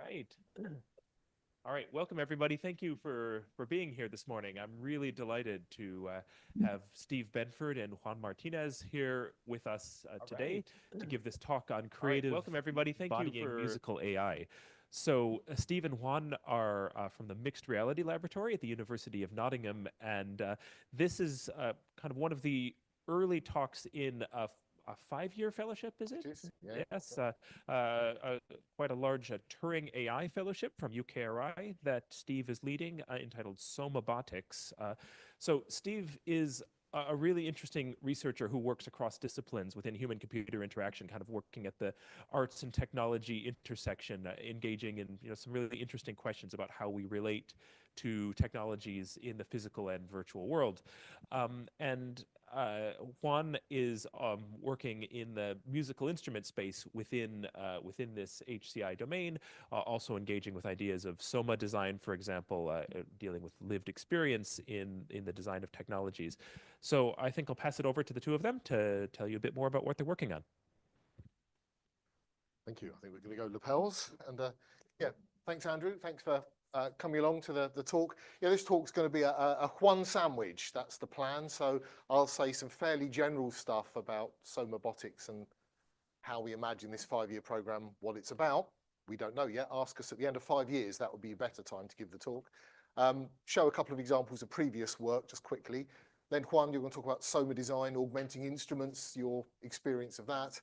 right. All right, welcome everybody. Thank you for being here this morning. I'm really delighted to have Steve Benford and Juan Martinez here with us today to give this talk on creative. Welcome everybody. Thank you for musical AI. So Steve and Juan are from the Mixed Reality Laboratory at the University of Nottingham, and this is kind of one of the early talks in a 5-year fellowship, is it? Yeah. Yes, quite a large Turing AI Fellowship from UKRI that Steve is leading, entitled Somabotics. So Steve is a really interesting researcher who works across disciplines within human-computer interaction, kind of working at the arts and technology intersection, engaging in some really interesting questions about how we relate to technologies in the physical and virtual world. And Juan is working in the musical instrument space within this HCI domain, also engaging with ideas of soma design, for example, dealing with lived experience in the design of technologies. So I think I'll pass it over to the two of them to tell you a bit more about what they're working on. Thank you. I think we're going to go lapels. And yeah, thanks, Andrew. Thanks for coming along to the talk. Yeah, this talk's going to be a Juan sandwich. That's the plan. So I'll say some fairly general stuff about Somabotics and how we imagine this 5-year program, what it's about. We don't know yet. Ask us at the end of 5 years. That would be a better time to give the talk. Show a couple of examples of previous work just quickly. Then Juan, you're going to talk about soma design, augmenting instruments, your experience of that.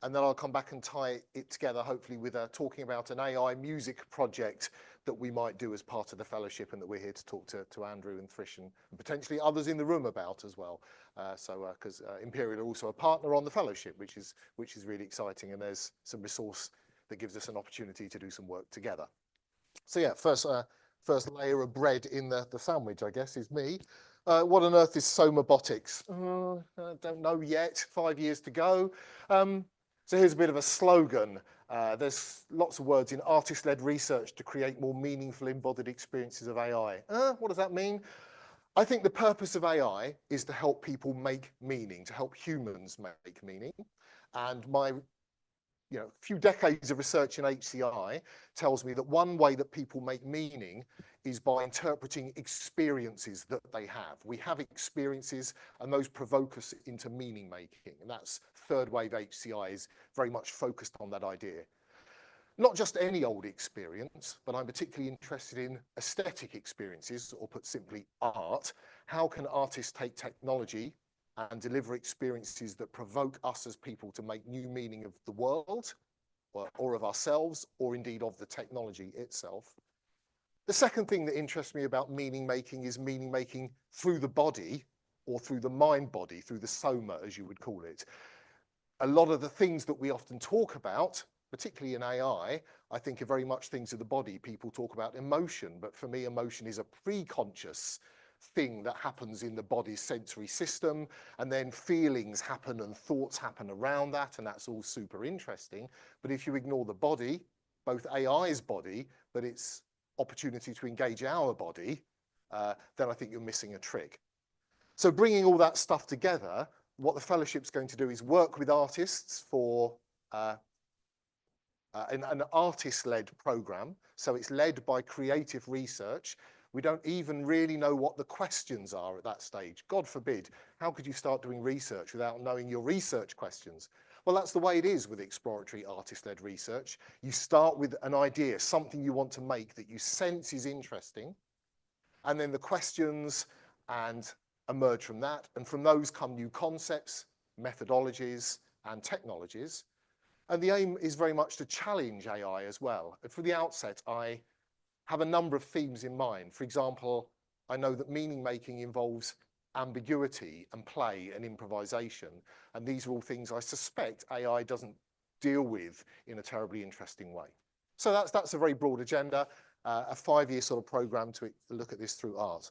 And then I'll come back and tie it together, hopefully, with talking about an AI music project that we might do as part of the fellowship and that we're here to talk to Andrew and Thrish and potentially others in the room about as well. Because Imperial are also a partner on the fellowship, which is really exciting. And there's some resource that gives us an opportunity to do some work together. So yeah, first layer of bread in the sandwich, I guess, is me. What on earth is Somabotics? I don't know yet. 5 years to go. So here's a bit of a slogan. There's lots of words in artist-led research to create more meaningful embodied experiences of AI. What does that mean? I think the purpose of AI is to help people make meaning, to help humans make meaning. And my few decades of research in HCI tells me that one way that people make meaning is by interpreting experiences that they have. We have experiences and those provoke us into meaning making. And that's third wave HCI is very much focused on that idea. Not just any old experience, but I'm particularly interested in aesthetic experiences, or put simply, art. How can artists take technology and deliver experiences that provoke us as people to make new meaning of the world, or of ourselves, or indeed of the technology itself? The second thing that interests me about meaning making is meaning making through the body, or through the mind body, through the soma, as you would call it. A lot of the things that we often talk about, particularly in AI, I think are very much things of the body. People talk about emotion, but for me, emotion is a pre-conscious thing that happens in the body's sensory system, and then feelings happen and thoughts happen around that, and that's all super interesting. But if you ignore the body, both AI's body, but its opportunity to engage our body, then I think you're missing a trick. So bringing all that stuff together, what the fellowship's going to do is work with artists for an artist-led program. So it's led by creative research. We don't even really know what the questions are at that stage. God forbid, how could you start doing research without knowing your research questions? Well, that's the way it is with exploratory artist-led research. You start with an idea, something you want to make that you sense is interesting, and then the questions and emerge from that, and from those come new concepts, methodologies, and technologies. And the aim is very much to challenge AI as well. And from the outset, I have a number of themes in mind. For example, I know that meaning making involves ambiguity and play and improvisation. And these are all things I suspect AI doesn't deal with in a terribly interesting way. So that's a very broad agenda, a 5-year sort of program to look at this through art.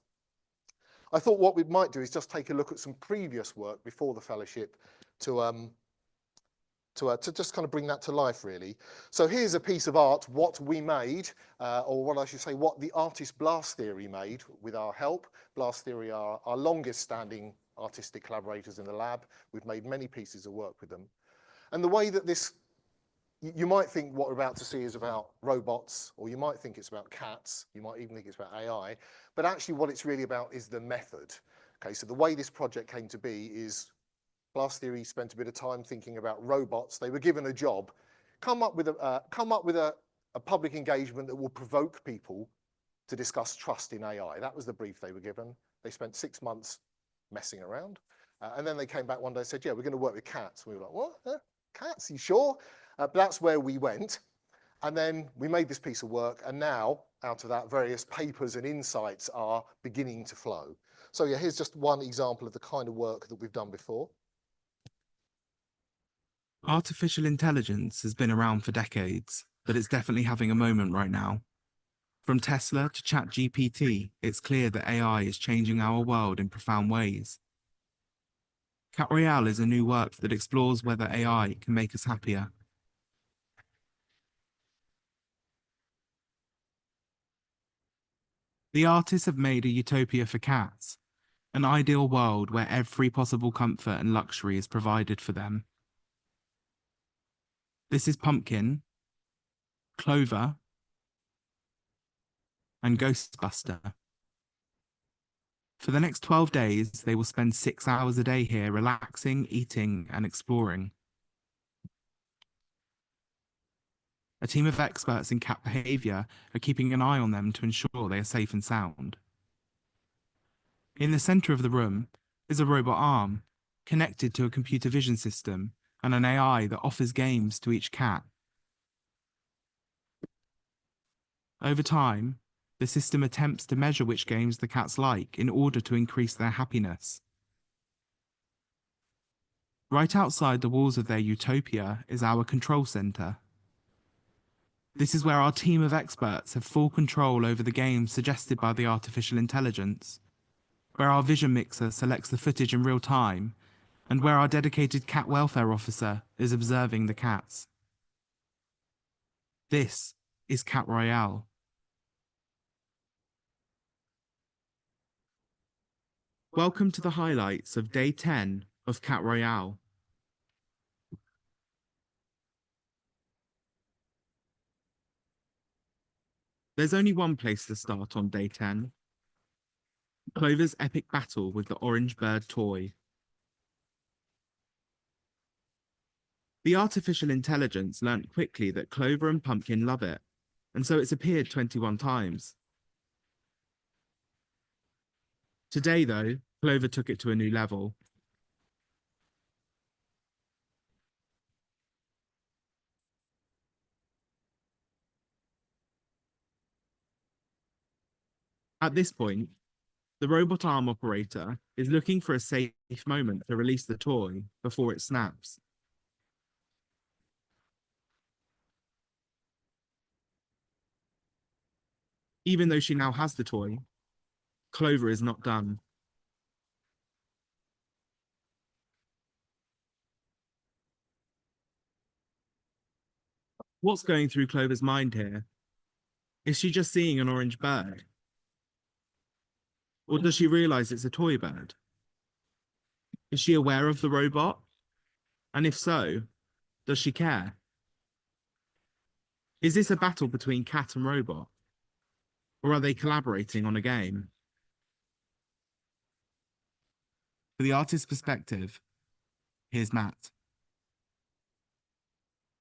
I thought what we might do is just take a look at some previous work before the fellowship to just kind of bring that to life, really. So here's a piece of art, what we made, or what I should say, what the artist Blast Theory made with our help. Blast Theory are our longest standing artistic collaborators in the lab. We've made many pieces of work with them. And the way that this you might think what we're about to see is about robots, or you might think it's about cats, you might even think it's about AI, but actually what it's really about is the method. Okay, so the way this project came to be is Blast Theory spent a bit of time thinking about robots. They were given a job, come up with a public engagement that will provoke people to discuss trust in AI. That was the brief they were given. They spent 6 months messing around. And then they came back one day and said, yeah, we're going to work with cats. And we were like, what? Cats? You sure? But that's where we went. And then we made this piece of work. And now, out of that, various papers and insights are beginning to flow. So yeah, here's just one example of the kind of work that we've done before. Artificial intelligence has been around for decades, but it's definitely having a moment right now. From Tesla to ChatGPT, it's clear that AI is changing our world in profound ways. Cat Royale is a new work that explores whether AI can make us happier. The artists have made a utopia for cats, an ideal world where every possible comfort and luxury is provided for them. This is Pumpkin, Clover, and Ghostbuster. For the next 12 days, they will spend 6 hours a day here relaxing, eating, and exploring. A team of experts in cat behaviour are keeping an eye on them to ensure they are safe and sound. In the centre of the room is a robot arm, connected to a computer vision system and an AI that offers games to each cat. Over time, the system attempts to measure which games the cats like in order to increase their happiness. Right outside the walls of their utopia is our control centre. This is where our team of experts have full control over the games suggested by the artificial intelligence, where our vision mixer selects the footage in real time, and where our dedicated cat welfare officer is observing the cats. This is Cat Royale. Welcome to the highlights of Day 10 of Cat Royale. There's only one place to start on Day 10. Clover's epic battle with the orange bird toy. The artificial intelligence learnt quickly that Clover and Pumpkin love it, and so it's appeared 21 times. Today, though, Clover took it to a new level. At this point, the robot arm operator is looking for a safe moment to release the toy before it snaps. Even though she now has the toy, Clover is not done. What's going through Clover's mind here? Is she just seeing an orange bird? Or does she realize it's a toy bird? Is she aware of the robot? And if so, does she care? Is this a battle between cat and robot? Or are they collaborating on a game? For the artist's perspective, here's Matt.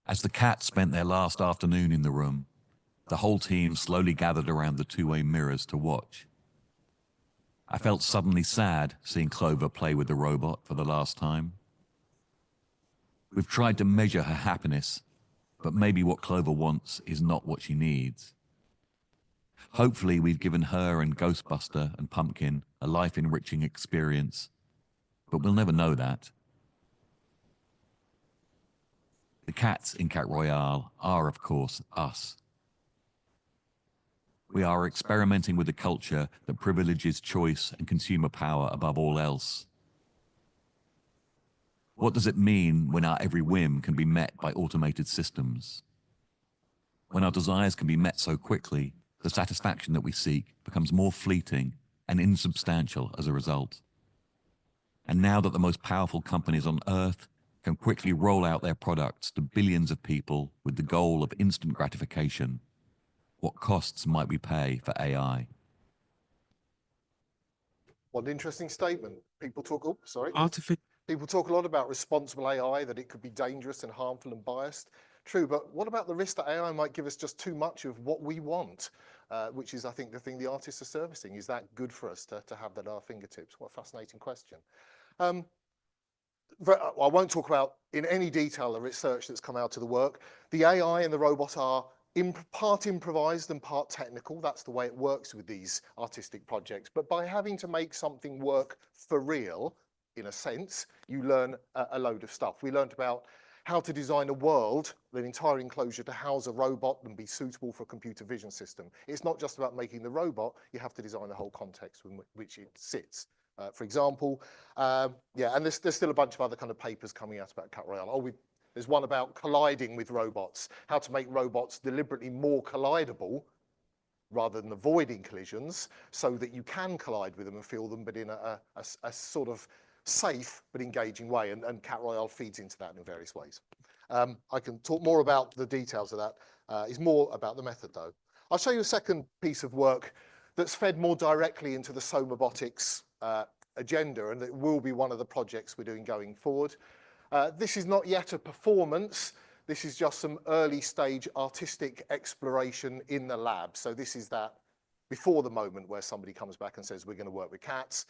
As the cats spent their last afternoon in the room, the whole team slowly gathered around the two-way mirrors to watch. I felt suddenly sad seeing Clover play with the robot for the last time. We've tried to measure her happiness, but maybe what Clover wants is not what she needs. Hopefully we've given her and Ghostbuster and Pumpkin a life-enriching experience, but we'll never know that. The cats in Cat Royale are, of course, us. We are experimenting with a culture that privileges choice and consumer power above all else. What does it mean when our every whim can be met by automated systems? When our desires can be met so quickly, the satisfaction that we seek becomes more fleeting and insubstantial as a result. And now that the most powerful companies on Earth can quickly roll out their products to billions of people with the goal of instant gratification, what costs might we pay for AI? What an interesting statement. People talk, oh, sorry. Artificial People talk a lot about responsible AI, that it could be dangerous and harmful and biased. True, but what about the risk that AI might give us just too much of what we want, which is, I think, the thing the artists are servicing. Is that good for us to have that at our fingertips? What a fascinating question. I won't talk about in any detail the research that's come out of the work. The AI and the robot are part improvised and part technical. That's the way it works with these artistic projects. But by having to make something work for real, in a sense, you learn a load of stuff. We learned about how to design a world, an entire enclosure to house a robot and be suitable for a computer vision system. It's not just about making the robot, you have to design the whole context in which it sits. For example, yeah, and there's still a bunch of other kind of papers coming out about Cut Royale. There's one about colliding with robots, how to make robots deliberately more collidable rather than avoiding collisions so that you can collide with them and feel them, but in a sort of safe but engaging way, and Cat Royale feeds into that in various ways. I can talk more about the details of that. It's more about the method, though. I'll show you a second piece of work that's fed more directly into the Somabotics agenda, and it will be one of the projects we're doing going forward. This is not yet a performance. This is just some early stage artistic exploration in the lab. So this is that before the moment where somebody comes back and says, we're going to work with cats.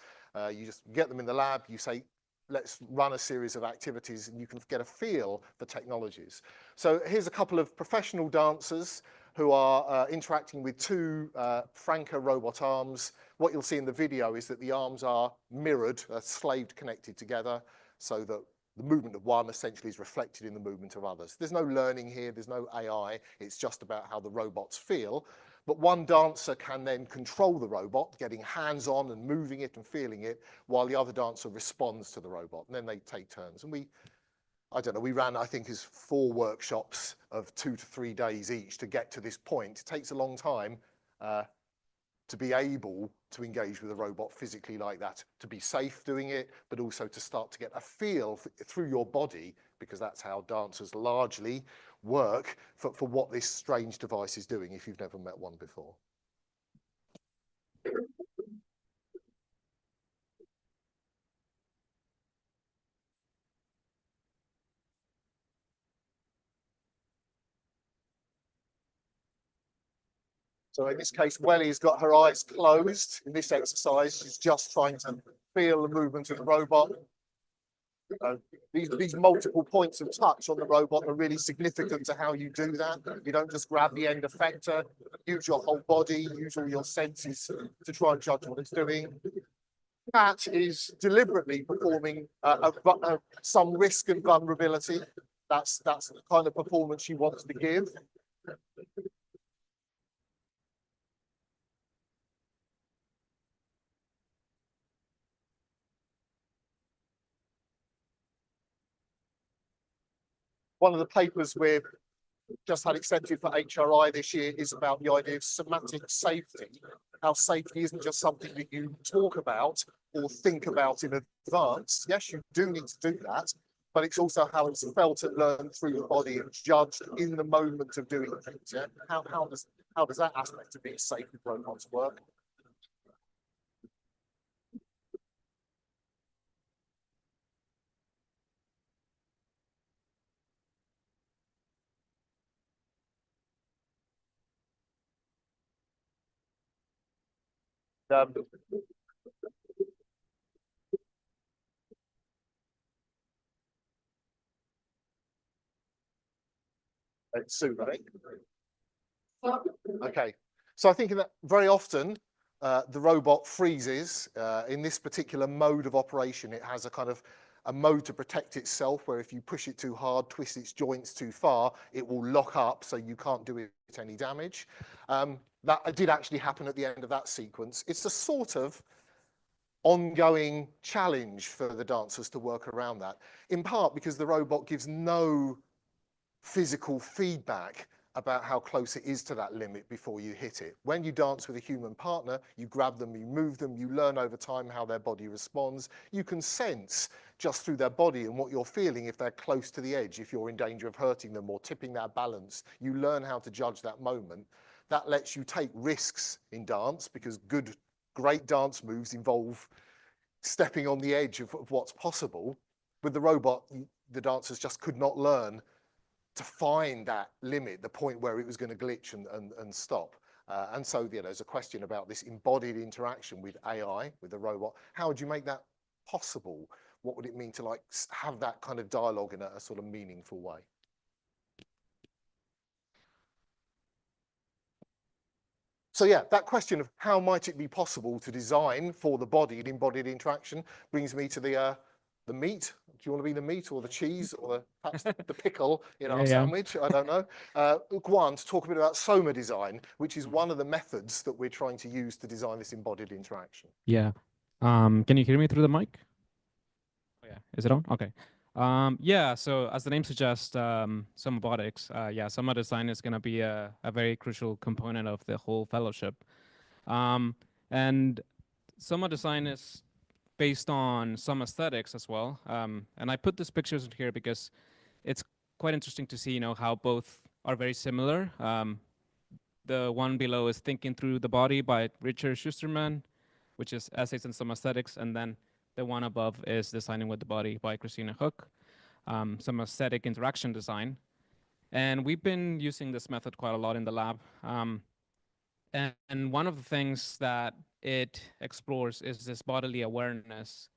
You just get them in the lab, you say, let's run a series of activities, and you can get a feel for technologies. So here's a couple of professional dancers who are interacting with two Franca robot arms. What you'll see in the video is that the arms are mirrored, slaved, connected together, so that the movement of one essentially is reflected in the movement of others. There's no learning here, there's no AI, it's just about how the robots feel. But one dancer can then control the robot, getting hands-on and moving it and feeling it, while the other dancer responds to the robot. And then they take turns. And I don't know, we ran, I think, 4 workshops of 2 to 3 days each to get to this point. It takes a long time to be able to engage with a robot physically like that, to be safe doing it, but also to start to get a feel through your body, because that's how dancers largely work for what this strange device is doing if you've never met one before. So in this case, Welly's got her eyes closed. In this exercise, she's just trying to feel the movement of the robot. These multiple points of touch on the robot are really significant to how you do that. You don't just grab the end effector, use your whole body, use all your senses to try and judge what it's doing. Cat is deliberately performing some risk and vulnerability. That's the kind of performance she wants to give. One of the papers we've just had accepted for HRI this year is about the idea of somatic safety. How safety isn't just something that you talk about or think about in advance. Yes, you do need to do that, but it's also how it's felt and learned through the body and judged in the moment of doing things. Yeah, how does that aspect of being safe with robots work? Soon, I think. Okay, so I think that very often the robot freezes. In this particular mode of operation, it has a kind of a mode to protect itself, where if you push it too hard, twist its joints too far, it will lock up, so you can't do it any damage. That did actually happen at the end of that sequence. It's a sort of ongoing challenge for the dancers to work around that, in part because the robot gives no physical feedback about how close it is to that limit before you hit it. When you dance with a human partner, you grab them, you move them, you learn over time how their body responds. You can sense just through their body and what you're feeling if they're close to the edge, if you're in danger of hurting them or tipping their balance. You learn how to judge that moment. That lets you take risks in dance because great dance moves involve stepping on the edge of what's possible. With the robot, the dancers just could not learn to find that limit, the point where it was going to glitch and stop. And so there's a question about this embodied interaction with AI, with the robot. How would you make that possible? What would it mean to like have that kind of dialogue in a sort of meaningful way? So yeah, that question of how might it be possible to design for the body an embodied interaction brings me to the meat. Do you want to be the meat or the cheese or perhaps the pickle in our sandwich? I don't know. Juan, to talk a bit about Soma design, which is one of the methods that we're trying to use to design this embodied interaction. Yeah. Can you hear me through the mic? Oh, yeah. Is it on? Okay. Yeah, so as the name suggests, Somabotics, yeah, Soma design is going to be a very crucial component of the whole fellowship. And Soma design is based on some aesthetics as well. And I put these pictures in here because it's quite interesting to see, how both are very similar. The one below is Thinking Through the Body by Richard Schusterman, which is Essays in Some Aesthetics. And then the one above is Designing with the Body by Christina Hook, some aesthetic interaction design. And we've been using this method quite a lot in the lab. And one of the things that it explores is this bodily awareness.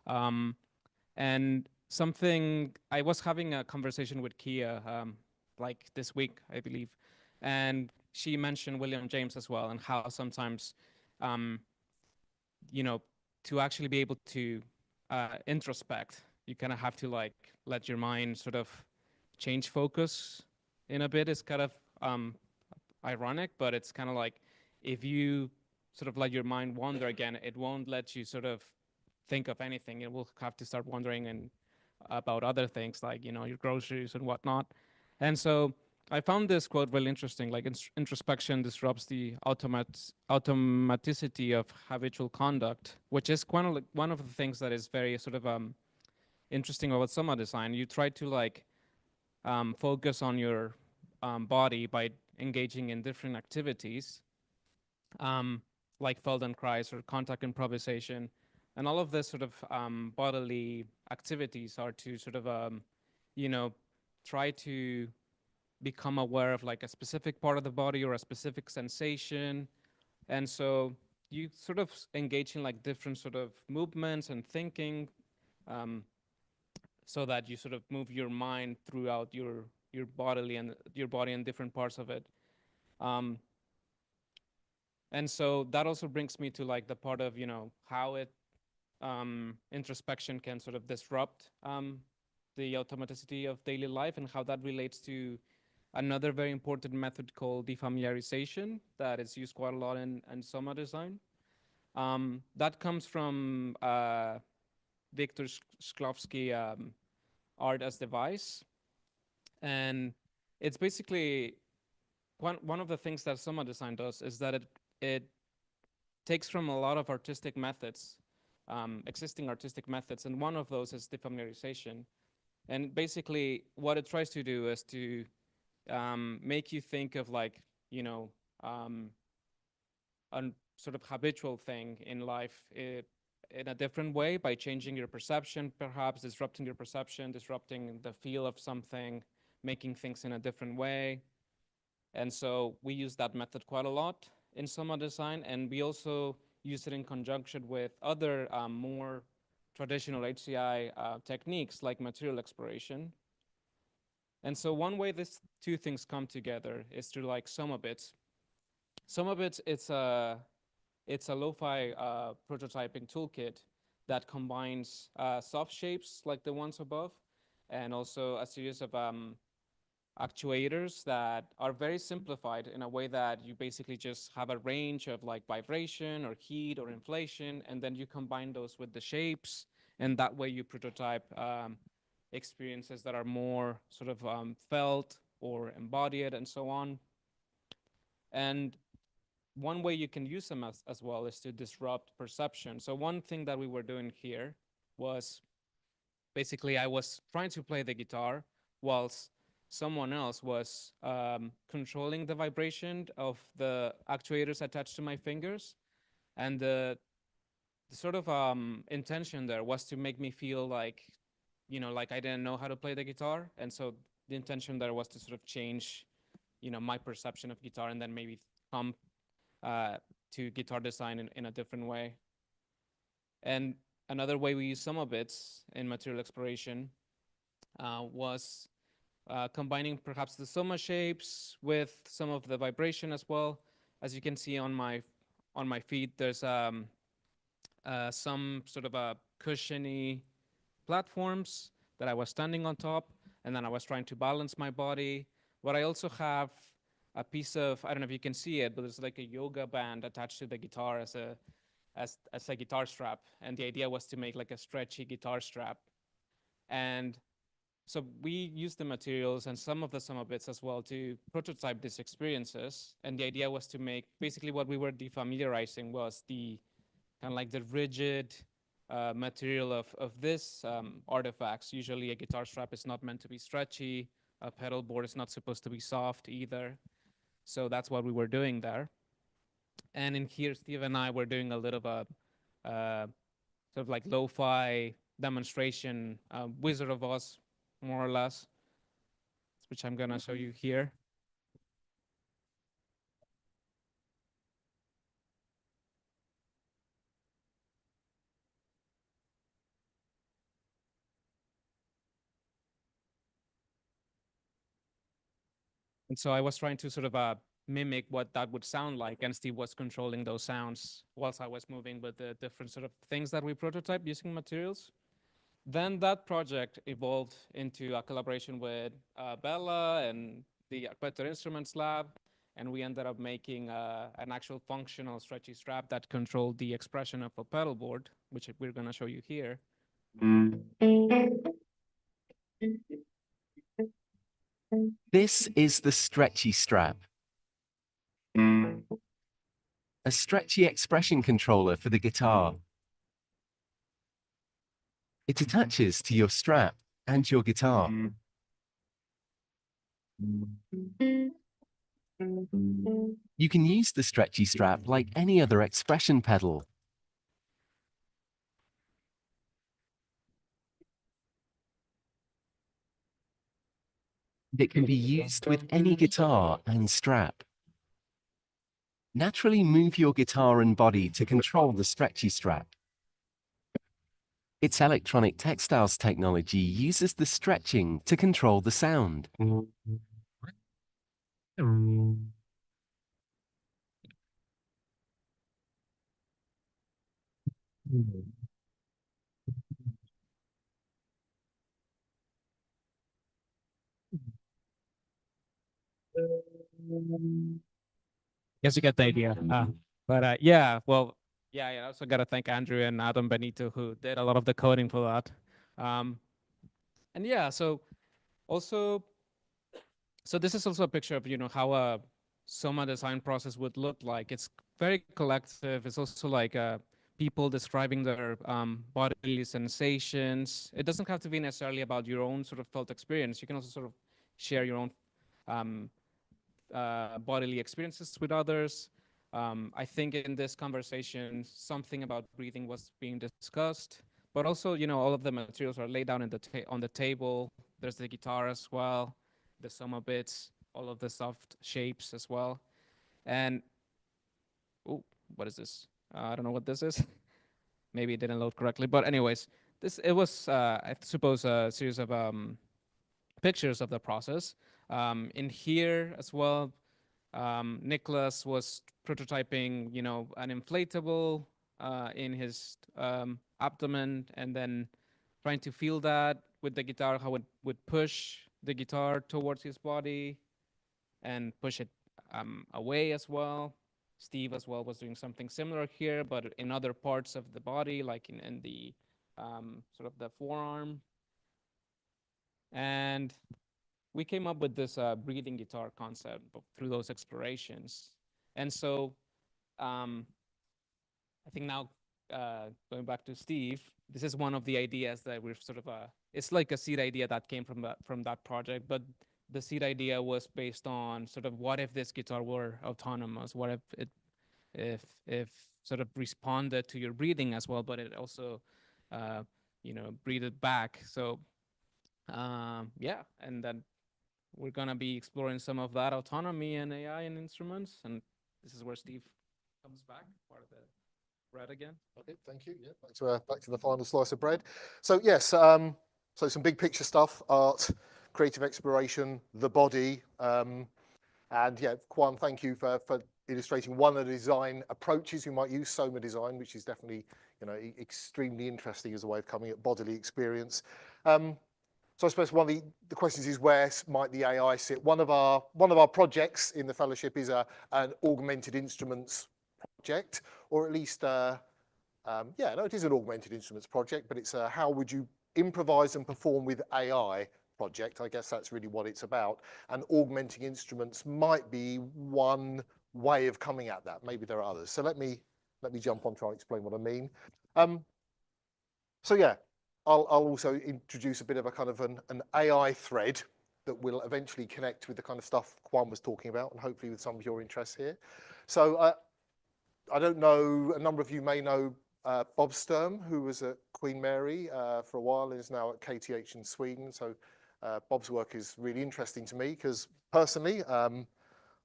And something, I was having a conversation with Kia like this week, I believe, and she mentioned William James as well, and how sometimes, to actually be able to introspect, you kind of have to like let your mind sort of change focus in a bit. It's kind of ironic, but it's kind of like if you sort of let your mind wander again, it won't let you sort of think of anything. It will have to start wondering about other things like, your groceries and whatnot. And so I found this quote really interesting, like introspection disrupts the automaticity of habitual conduct, which is kind of like one of the things that is very sort of interesting about Soma design. You try to like focus on your body by engaging in different activities, like Feldenkrais or contact improvisation. And all of this sort of bodily activities are to sort of, try to become aware of like a specific part of the body or a specific sensation. And so you sort of engage in like different sort of movements and thinking, so that you sort of move your mind throughout your body and different parts of it. And so that also brings me to like the part of, how introspection can sort of disrupt the automaticity of daily life, and how that relates to another very important method called defamiliarization that is used quite a lot in Soma design. That comes from Viktor Shklovsky, Art as Device. And it's basically one of the things that Soma design does is that it takes from a lot of artistic methods, existing artistic methods, and one of those is defamiliarization. And basically what it tries to do is to make you think of like, a sort of habitual thing in life in a different way by changing your perception, perhaps disrupting your perception, disrupting the feel of something, making things in a different way. And so we use that method quite a lot in Soma design, and we also use it in conjunction with other more traditional HCI techniques like material exploration. And so one way these two things come together is through like Somabits. Somabits, it's a lo-fi prototyping toolkit that combines soft shapes like the ones above, and also a series of actuators that are very simplified in a way that you basically just have a range of like vibration or heat or inflation, and then you combine those with the shapes, and that way you prototype experiences that are more sort of felt or embodied, and so on. And one way you can use them as well is to disrupt perception. So one thing that we were doing here was basically I was trying to play the guitar whilst someone else was controlling the vibration of the actuators attached to my fingers. And the sort of intention there was to make me feel like, like I didn't know how to play the guitar. And so the intention there was to sort of change, my perception of guitar and then maybe come to guitar design in a different way. And another way we use Somabits in material exploration was combining perhaps the Soma shapes with some of the vibration as well. As you can see on my feet, there's some sort of a cushiony platforms that I was standing on top, and then I was trying to balance my body. But I also have a piece of, I don't know if you can see it, but there's like a yoga band attached to the guitar as a guitar strap. And the idea was to make like a stretchy guitar strap. And so we used the materials and some of the Somabits as well to prototype these experiences. And the idea was to make, basically what we were defamiliarizing was the kind of like the rigid material of this artifacts. Usually a guitar strap is not meant to be stretchy. A pedal board is not supposed to be soft either. So that's what we were doing there. And in here, Steve and I were doing a little of a sort of like lo-fi demonstration, Wizard of Oz, more or less, which I'm gonna show you here. And so I was trying to sort of mimic what that would sound like, and Steve was controlling those sounds whilst I was moving with the different sort of things that we prototyped using materials. Then that project evolved into a collaboration with Bella and the Better Instruments Lab, and we ended up making an actual functional stretchy strap that controlled the expression of a pedal board, which we're going to show you here. This is the stretchy strap, a stretchy expression controller for the guitar. It attaches to your strap and your guitar. You can use the stretchy strap like any other expression pedal. It can be used with any guitar and strap. Naturally move your guitar and body to control the stretchy strap. Its electronic textiles technology uses the stretching to control the sound. Guess you get the idea. But yeah, well, yeah, I also got to thank Andrew and Adam Benito who did a lot of the coding for that. And yeah, so also, so this is also a picture of, how a Soma design process would look like. It's very collective. It's also like people describing their bodily sensations. It doesn't have to be necessarily about your own sort of felt experience. You can also sort of share your own bodily experiences with others. I think in this conversation, something about breathing was being discussed, but also, all of the materials are laid down in on the table. There's the guitar as well, the Soma bits, all of the soft shapes as well. And, oh, what is this? I don't know what this is. Maybe it didn't load correctly, but anyways, it was, I suppose, a series of pictures of the process. In here as well, Nicholas was prototyping, an inflatable in his abdomen, and then trying to feel that with the guitar, how it would push the guitar towards his body and push it away as well. Steve as well was doing something similar here, but in other parts of the body, like in the sort of the forearm. And we came up with this breathing guitar concept through those explorations. And so I think now, going back to Steve, this is one of the ideas that we've sort of, it's like a seed idea that came from that project, but the seed idea was based on sort of what if this guitar were autonomous? What if it, if sort of responded to your breathing as well, but it also, you know, breathed back. So yeah, and then we're gonna be exploring some of that autonomy and AI and instruments, and this is where Steve comes back, part of the bread again. Okay, thank you. Yeah, back to the final slice of bread. So yes, so some big picture stuff: art, creative exploration, the body, and yeah, Juan, thank you for illustrating one of the design approaches you might use, Soma design, which is definitely, you know, extremely interesting as a way of coming at bodily experience. So I suppose one of the questions is, where might the AI sit? One of our projects in the fellowship is an augmented instruments project, or at least yeah, no, it is an augmented instruments project, but it's a how would you improvise and perform with AI project. I guess that's really what it's about. And augmenting instruments might be one way of coming at that. Maybe there are others. So let me jump on, try and explain what I mean. So yeah, I'll also introduce a bit of a kind of an AI thread that will eventually connect with the kind of stuff Juan was talking about, and hopefully with some of your interests here. So I don't know, a number of you may know Bob Sturm, who was at Queen Mary for a while and is now at KTH in Sweden. So Bob's work is really interesting to me because personally,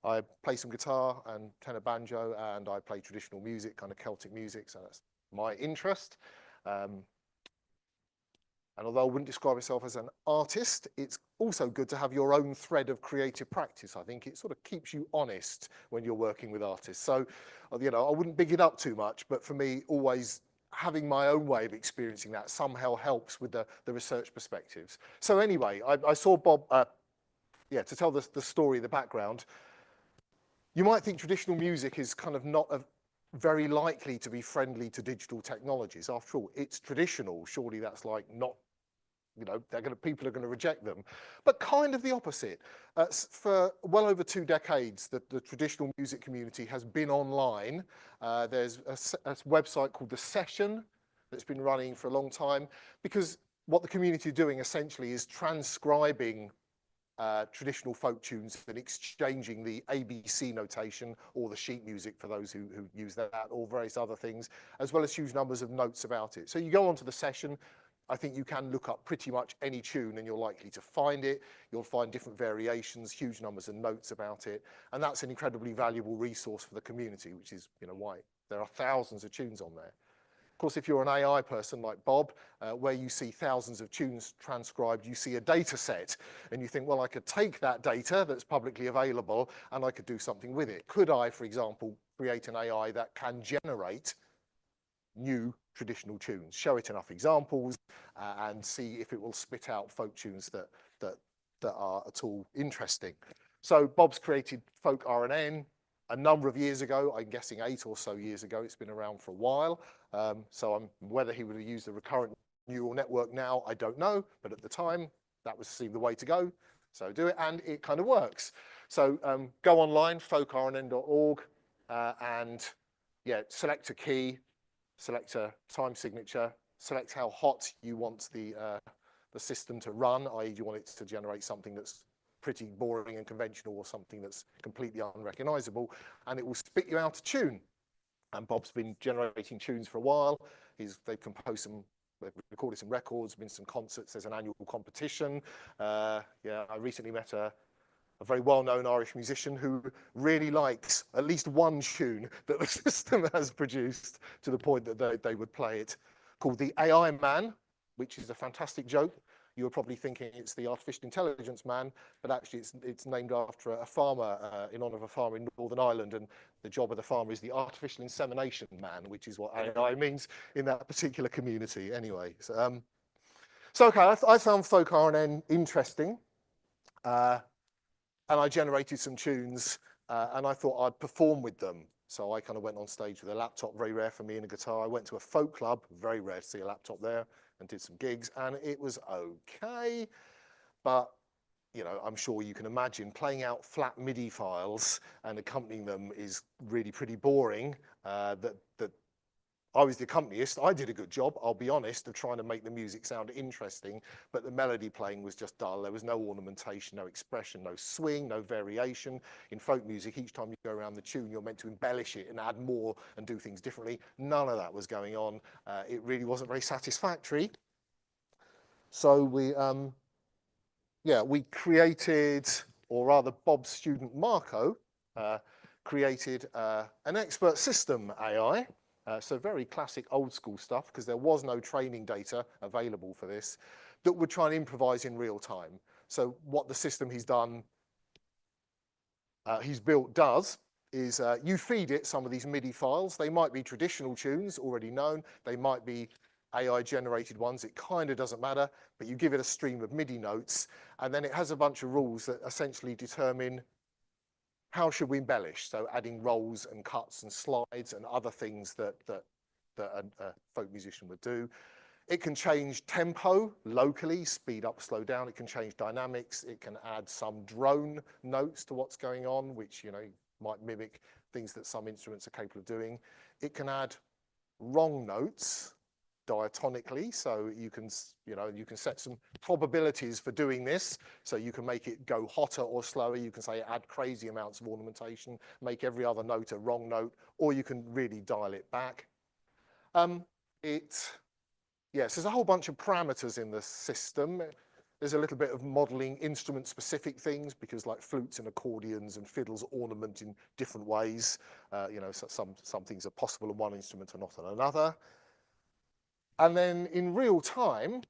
I play some guitar and tenor banjo, and I play traditional music, kind of Celtic music, so that's my interest. And although I wouldn't describe myself as an artist, it's also good to have your own thread of creative practice. I think it sort of keeps you honest when you're working with artists. So, you know, I wouldn't big it up too much, but for me, always having my own way of experiencing that somehow helps with the research perspectives. So anyway, I saw Bob, yeah, to tell the story, the background. You might think traditional music is kind of not very likely to be friendly to digital technologies. After all, it's traditional. Surely that's like not, you know, people are going to reject them. But kind of the opposite. For well over 2 decades, the traditional music community has been online. There's a website called The Session that's been running for a long time, because what the community is doing essentially is transcribing traditional folk tunes and exchanging the ABC notation, or the sheet music for those who use that, or various other things, as well as huge numbers of notes about it. So you go onto The Session. I think you can look up pretty much any tune and you're likely to find it. You'll find different variations, huge numbers of notes about it. And that's an incredibly valuable resource for the community, which is, you know, why there are thousands of tunes on there. Of course, if you're an AI person like Bob, where you see thousands of tunes transcribed, you see a data set and you think, well, I could take that data that's publicly available and I could do something with it. Could I, for example, create an AI that can generate new traditional tunes, show it enough examples, and see if it will spit out folk tunes that are at all interesting. So Bob's created Folk RNN a number of years ago. I'm guessing 8 or so years ago. It's been around for a while. So whether he would have used the recurrent neural network now, I don't know. But at the time, that was seemed the way to go. So do it, and it kind of works. So go online, folkrnn.org, and yeah, select a key, select a time signature, select how hot you want the system to run, i.e. do you want it to generate something that's pretty boring and conventional, or something that's completely unrecognizable, and it will spit you out a tune. And Bob's been generating tunes for a while. They've composed some, they've recorded some records, been some concerts. There's an annual competition. Yeah, I recently met a very well-known Irish musician who really likes at least one tune that the system has produced, to the point that they would play it, called the AI Man, which is a fantastic joke. You were probably thinking it's the artificial intelligence man, but actually it's named after a farmer, in honor of a farmer in Northern Ireland, and the job of the farmer is the artificial insemination man, which is what AI means in that particular community anyway. So okay, I found Folk RNN interesting, and I generated some tunes, and I thought I'd perform with them. So I kind of went on stage with a laptop, very rare for me, and a guitar. I went to a folk club, very rare to see a laptop there, and did some gigs, and it was okay. But you know, I'm sure you can imagine playing out flat MIDI files and accompanying them is really pretty boring. That I was the accompanist. I did a good job, I'll be honest, of trying to make the music sound interesting, but the melody playing was just dull. There was no ornamentation, no expression, no swing, no variation. In folk music, each time you go around the tune, you're meant to embellish it and add more and do things differently. None of that was going on. It really wasn't very satisfactory. So we created, or rather Bob's student Marco created an expert system AI. So very classic old school stuff, because there was no training data available for this, that would try and improvise in real time. So what the system he's built does is you feed it some of these MIDI files. They might be traditional tunes already known. They might be AI generated ones. It kind of doesn't matter, but you give it a stream of MIDI notes, and then it has a bunch of rules that essentially determine how should we embellish. So adding rolls and cuts and slides and other things that a folk musician would do. It can change tempo locally, speed up, slow down. It can change dynamics. It can add some drone notes to what's going on, which, you know, might mimic things that some instruments are capable of doing. It can add wrong notes diatonically, so you can set some probabilities for doing this. So you can make it go hotter or slower. You can say add crazy amounts of ornamentation, make every other note a wrong note, or you can really dial it back. Yes, there's a whole bunch of parameters in the system. There's a little bit of modeling instrument-specific things, because like flutes and accordions and fiddles ornament in different ways. So some things are possible on one instrument and not on another. And then in real time,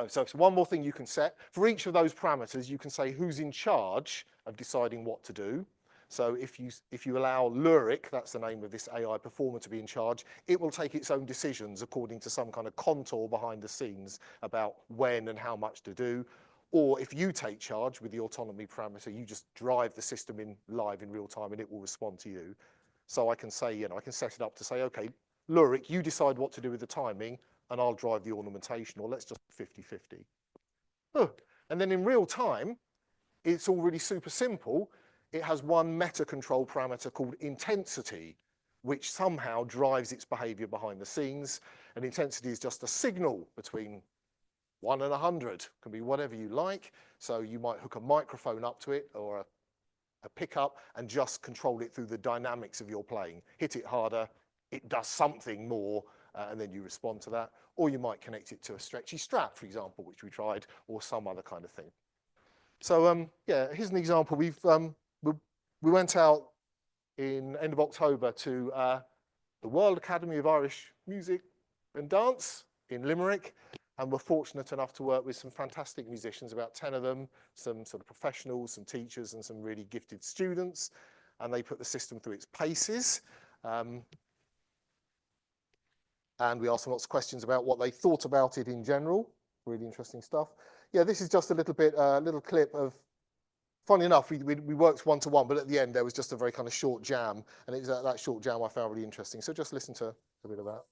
so one more thing you can set. For each of those parameters, you can say who's in charge of deciding what to do. So if you allow Lyric, that's the name of this AI performer, to be in charge, it will take its own decisions according to some kind of contour behind the scenes about when and how much to do. Or if you take charge with the autonomy parameter, you just drive the system in live in real time and it will respond to you. So I can say, I can set it up to say, okay, Lyric, you decide what to do with the timing and I'll drive the ornamentation, or let's just 50-50. And then in real time, it's all really super simple. It has one meta control parameter called intensity, which somehow drives its behavior behind the scenes. And intensity is just a signal between 1 and 100. Can be whatever you like. So you might hook a microphone up to it or a pickup and just control it through the dynamics of your playing. Hit it harder, it does something more, and then you respond to that. Or you might connect it to a stretchy strap, for example, which we tried, or some other kind of thing. So here's an example. We went out in end of October to the World Academy of Irish Music and Dance in Limerick, and we're fortunate enough to work with some fantastic musicians, about 10 of them, some sort of professionals, some teachers, and some really gifted students, and they put the system through its paces. And we asked them lots of questions about what they thought about it in general. Really interesting stuff. Yeah, this is just a little clip of, funny enough, we worked one-to-one, but at the end there was just a very kind of short jam, and it was that short jam I found really interesting. So just listen to a bit of that.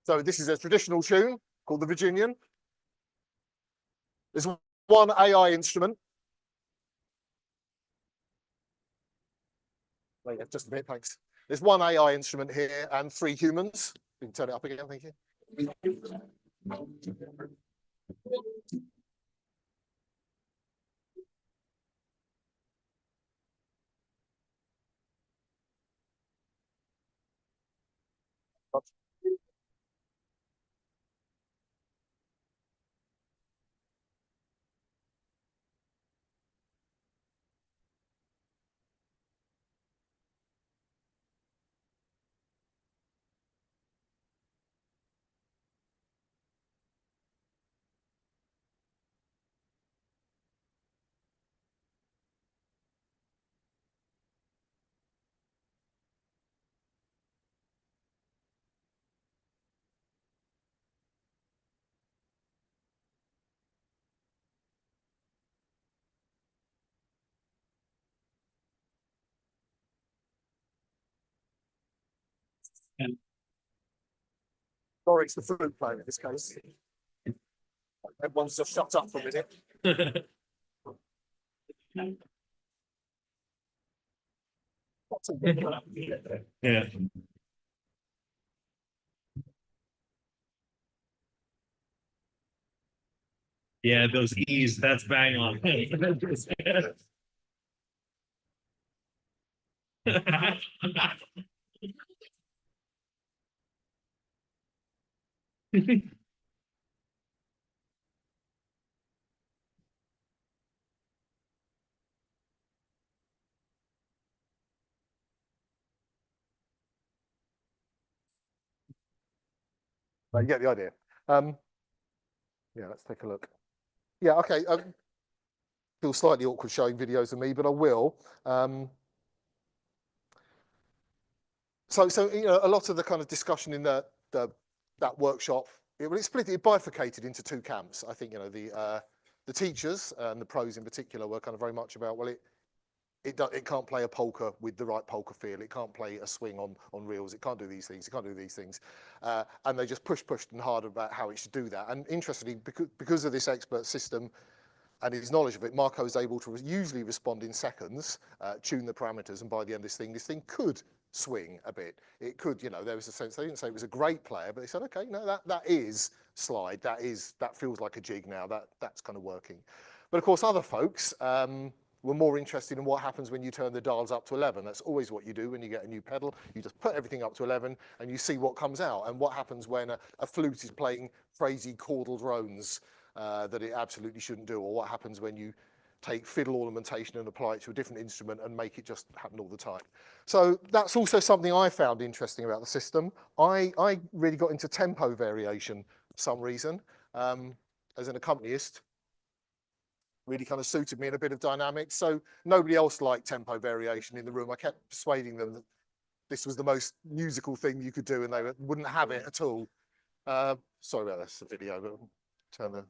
So this is a traditional tune called the Virginian. There's one AI instrument. Wait, just a bit, thanks. There's one AI instrument here and 3 humans. You can turn it up again, thank you. Sorry, it's the flute player in this case. Everyone's just shut up for a minute. Yeah. Yeah, those E's, that's bang on. But you get the idea. Yeah, let's take a look. Yeah, okay. Feel slightly awkward showing videos of me, but I will. So you know, a lot of the kind of discussion in that workshop, it bifurcated into two camps. I think, you know, the teachers and the pros in particular were kind of very much about, well, it can't play a polka with the right polka feel. It can't play a swing on reels. It can't do these things. It can't do these things. And they just pushed and hard about how it should do that. And interestingly, because of this expert system and his knowledge of it, Marco is able to usually respond in seconds, tune the parameters, and by the end of this thing could swing a bit. It could, you know, there was a sense, they didn't say it was a great player, but they said, okay, no, that is slide. That feels like a jig now. That's kind of working. But of course, other folks, were more interested in what happens when you turn the dials up to 11. That's always what you do when you get a new pedal. You just put everything up to 11 and you see what comes out. And what happens when a flute is playing crazy chordal drones that it absolutely shouldn't do, or what happens when you take fiddle ornamentation and apply it to a different instrument and make it just happen all the time. So that's also something I found interesting about the system. I really got into tempo variation for some reason. As an accompanist, really kind of suited me in a bit of dynamics. So nobody else liked tempo variation in the room. I kept persuading them that this was the most musical thing you could do, and they wouldn't have it at all. Sorry about this, the video, but turn the...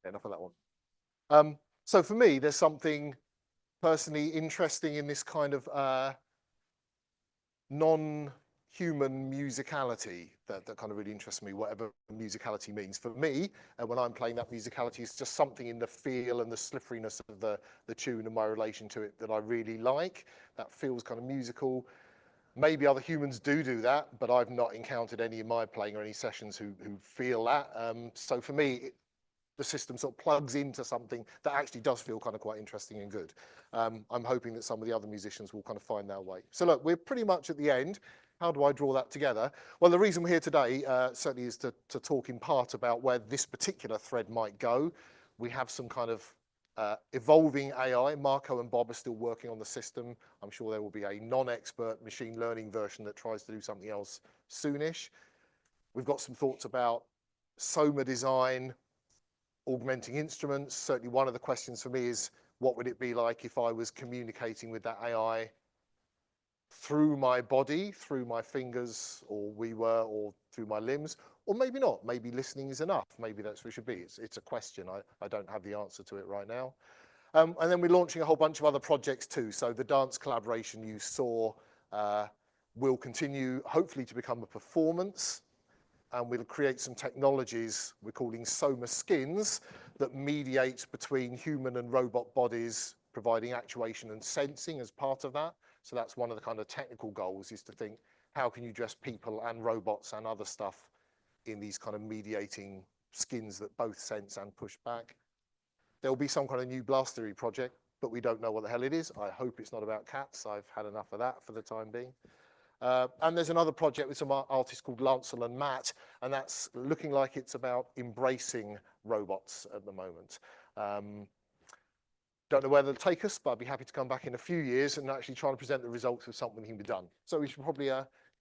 Enough of that one. So for me, there's something personally interesting in this kind of non-human musicality that kind of really interests me, whatever musicality means. For me, when I'm playing that musicality, it's just something in the feel and the slipperiness of the tune and my relation to it that I really like. That feels kind of musical. Maybe other humans do that, but I've not encountered any in my playing or any sessions who feel that. So for me, the system sort of plugs into something that actually does feel kind of quite interesting and good. I'm hoping that some of the other musicians will kind of find their way. So look, we're pretty much at the end. How do I draw that together? Well, the reason we're here today certainly is to talk in part about where this particular thread might go. We have some kind of evolving AI. Marco and Bob are still working on the system. I'm sure there will be a non-expert machine learning version that tries to do something else soonish. We've got some thoughts about Soma design, augmenting instruments. Certainly one of the questions for me is, what would it be like if I was communicating with that AI through my body, through my fingers, or through my limbs, or maybe not. Maybe listening is enough. Maybe that's what it should be. It's a question. I don't have the answer to it right now. And then we're launching a whole bunch of other projects too. So the dance collaboration you saw will continue, hopefully, to become a performance. And we'll create some technologies we're calling Soma skins that mediate between human and robot bodies, providing actuation and sensing as part of that. So that's one of the kind of technical goals, is to think, how can you dress people and robots and other stuff in these kind of mediating skins that both sense and push back. There'll be some kind of new blast theory project, but we don't know what the hell it is. I hope it's not about cats. I've had enough of that for the time being. And there's another project with some artists called Lancel and Matt, and that's looking like it's about embracing robots at the moment. Don't know where they'll take us, but I'd be happy to come back in a few years and actually try and present the results of something that can be done. So we should probably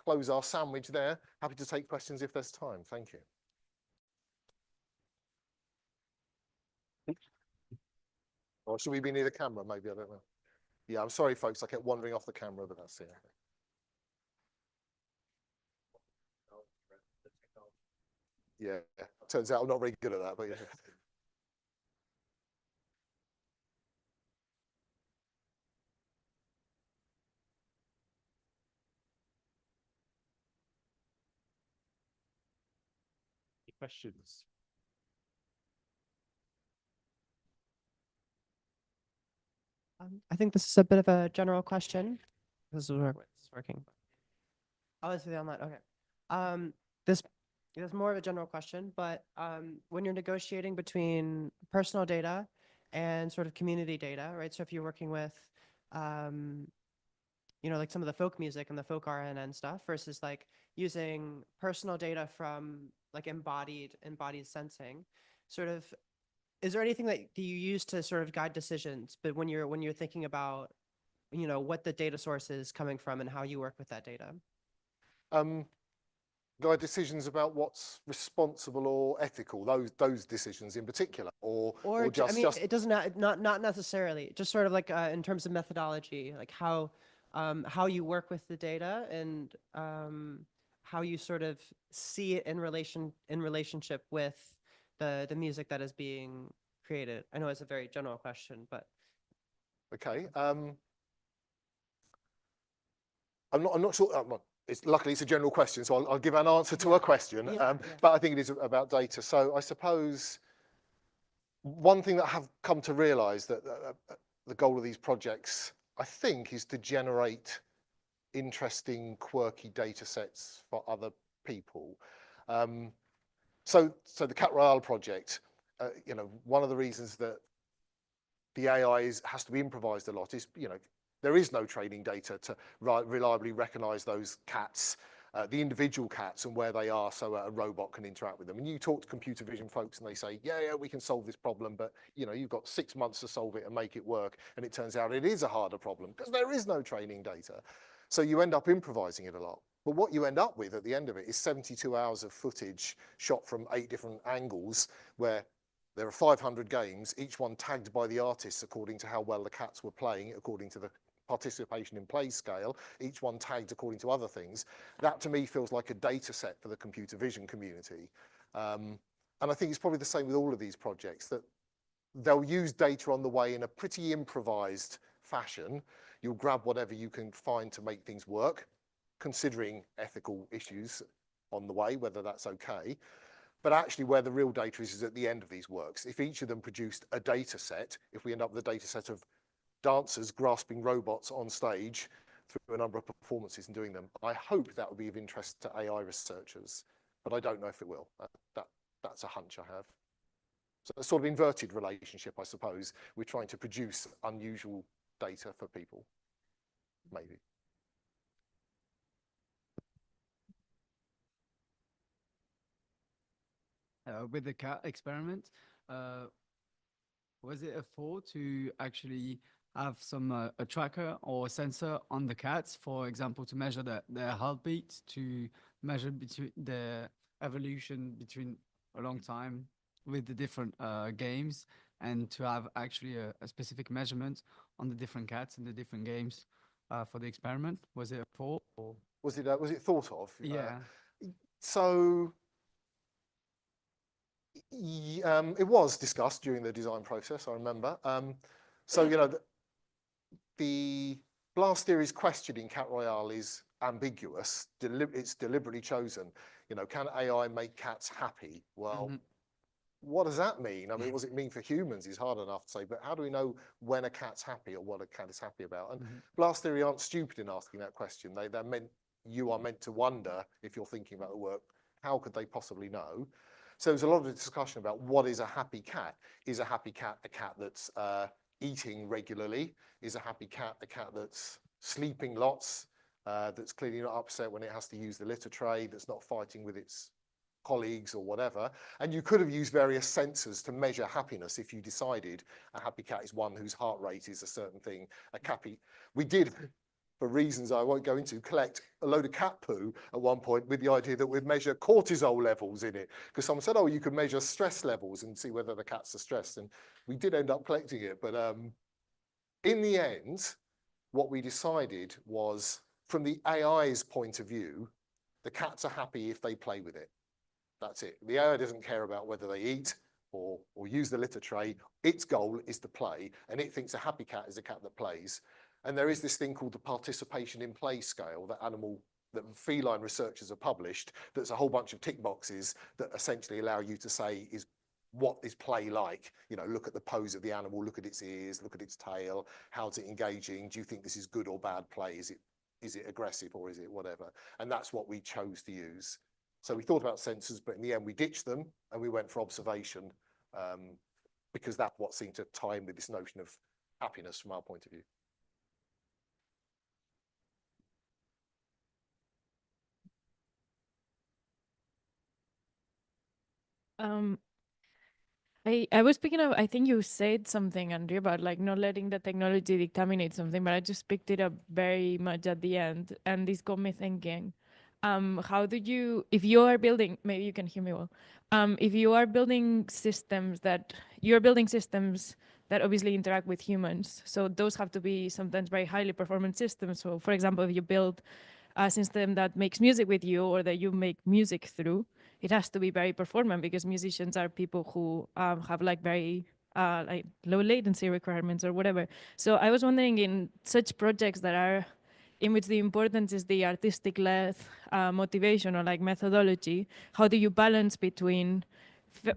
close our sandwich there. Happy to take questions if there's time. Thank you. Or should we be near the camera? Maybe, I don't know. Yeah, I'm sorry, folks. I kept wandering off the camera, but that's it. Yeah, turns out I'm not very good at that, but yeah. Any questions? I think this is a bit of a general question. This is working. Oh, this is online. Okay. This is more of a general question, but when you're negotiating between personal data and sort of community data, right? So if you're working with, you know, like some of the folk music and the folk RNN stuff versus like using personal data from like embodied sensing, sort of, is there anything that you use to sort of guide decisions, but when you're thinking about, you know, what the data source is coming from and how you work with that data? Guide decisions about what's responsible or ethical, those decisions in particular, or just, I mean, it doesn't not necessarily, just sort of like in terms of methodology, like how you work with the data and how you sort of see it in relationship with the music that is being created. I know it's a very general question, but okay. I'm not sure. Luckily it's a general question, so I'll give an answer to a question. But I think it is about data. So I suppose one thing that I have come to realise that the goal of these projects, I think, is to generate interesting, quirky data sets for other people. So the Cat Royale project, you know, one of the reasons that the AI has to be improvised a lot is, you know, there is no training data to reliably recognize those cats, the individual cats and where they are, so a robot can interact with them. And you talk to computer vision folks and they say, yeah, we can solve this problem, but you know, you've got 6 months to solve it and make it work. And it turns out it is a harder problem because there is no training data. So you end up improvising it a lot. But what you end up with at the end of it is 72 hours of footage shot from 8 different angles, where there are 500 games, each one tagged by the artists according to how well the cats were playing, according to the participation in play scale, each one tagged according to other things. That to me feels like a data set for the computer vision community. And I think it's probably the same with all of these projects, that they'll use data on the way in a pretty improvised fashion. You'll grab whatever you can find to make things work, considering ethical issues on the way, whether that's okay. But actually where the real data is at the end of these works. If each of them produced a data set, if we end up with a data set of dancers grasping robots on stage through a number of performances and doing them, I hope that would be of interest to AI researchers, but I don't know if it will. That's a hunch I have. So a sort of inverted relationship, I suppose. We're trying to produce unusual data for people, maybe. With the cat experiment, was it a thought to actually have some a tracker or a sensor on the cats, for example, to measure their heartbeat, to measure between the evolution between a long time with the different games, and to have actually a specific measurement on the different cats in the different games for the experiment? Was it a thought? Or? Was it thought of? Yeah. So it was discussed during the design process, I remember. So, you know, the blast theory's question in Cat Royale is ambiguous. It's deliberately chosen. You know, can AI make cats happy? Well, what does that mean? I mean, what does it mean for humans is hard enough to say, but how do we know when a cat's happy or what a cat is happy about? And blast theory aren't stupid in asking that question. You are meant to wonder, if you're thinking about the work, how could they possibly know? So there's a lot of discussion about what is a happy cat. Is a happy cat a cat that's eating regularly? Is a happy cat a cat that's sleeping lots? that's clearly not upset when it has to use the litter tray, that's not fighting with its colleagues or whatever. And you could have used various sensors to measure happiness if you decided a happy cat is one whose heart rate is a certain thing. We did, for reasons I won't go into, collect a load of cat poo at one point with the idea that we'd measure cortisol levels in it. Because someone said, oh, you can measure stress levels and see whether the cats are stressed. And we did end up collecting it. But in the end, what we decided was, from the AI's point of view, the cats are happy if they play with it. That's it. The AI doesn't care about whether they eat or use the litter tray. Its goal is to play, and it thinks a happy cat is a cat that plays. And there is this thing called the participation in play scale that feline researchers have published. That's a whole bunch of tick boxes that essentially allow you to say, what is play like? You know, look at the pose of the animal, look at its ears, look at its tail. How's it engaging? Do you think this is good or bad play? Is it aggressive or is it whatever? And that's what we chose to use. So we thought about sensors, but in the end we ditched them and we went for observation, because that's what seemed to tie in with this notion of happiness from our point of view. I was speaking of, I think you said something, Andrea, about like not letting the technology dictate something, but I just picked it up very much at the end, and this got me thinking. How do you, if you are building, maybe you can hear me well, if you are building systems that obviously interact with humans, so those have to be sometimes very highly performant systems. So for example, if you build a system that makes music with you or that you make music through, it has to be very performant because musicians are people who have like very like low latency requirements or whatever. So I was wondering, in such projects that are in which the importance is the artistic-led motivation or like methodology, how do you balance between,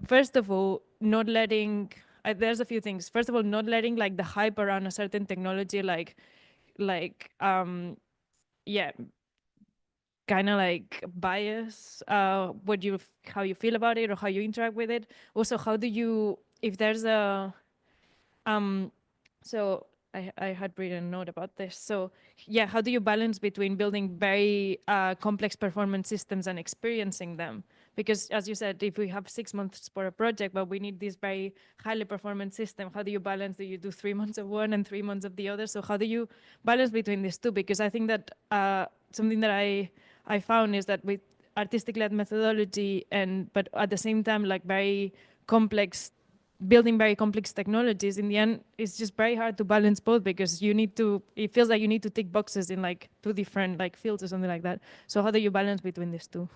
first of all, not letting, there's a few things. First of all, not letting like the hype around a certain technology, yeah, kind of like bias how you feel about it or how you interact with it. Also, how do you, if there's a, so I had written a note about this. So yeah, how do you balance between building very complex performance systems and experiencing them? Because as you said, if we have 6 months for a project, but we need this very highly performant system, how do you balance? Do you do 3 months of one and 3 months of the other? So how do you balance between these two? Because I think that something that I found is that with artistic-led methodology but at the same time, like building very complex technologies, in the end, it's just very hard to balance both because it feels like you need to tick boxes in like 2 different like fields or something like that. So how do you balance between these two?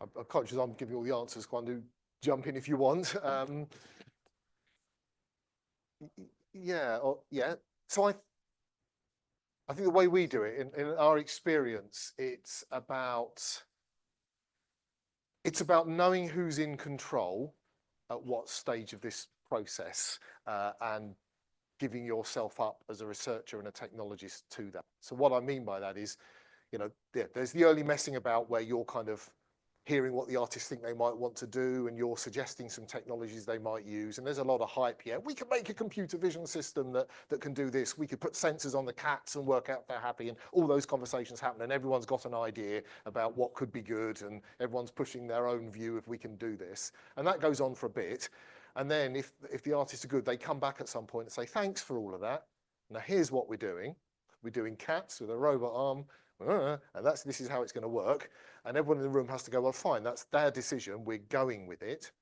I'm conscious I'm giving all the answers. Juan, do jump in if you want. Yeah. So I think the way we do it, in our experience, it's about knowing who's in control at what stage of this process, and giving yourself up as a researcher and a technologist to that. So what I mean by that is, there's the early messing about where you're kind of hearing what the artists think they might want to do, and you're suggesting some technologies they might use. And there's a lot of hype. Yeah, we can make a computer vision system that can do this. We could put sensors on the cats and work out if they're happy. And all those conversations happen, and everyone's got an idea about what could be good, and everyone's pushing their own view if we can do this. And that goes on for a bit. And then if the artists are good, they come back at some point and say, thanks for all of that. Now here's what we're doing. We're doing cats with a robot arm. And this is how it's going to work. And everyone in the room has to go, well, fine, that's their decision. We're going with it.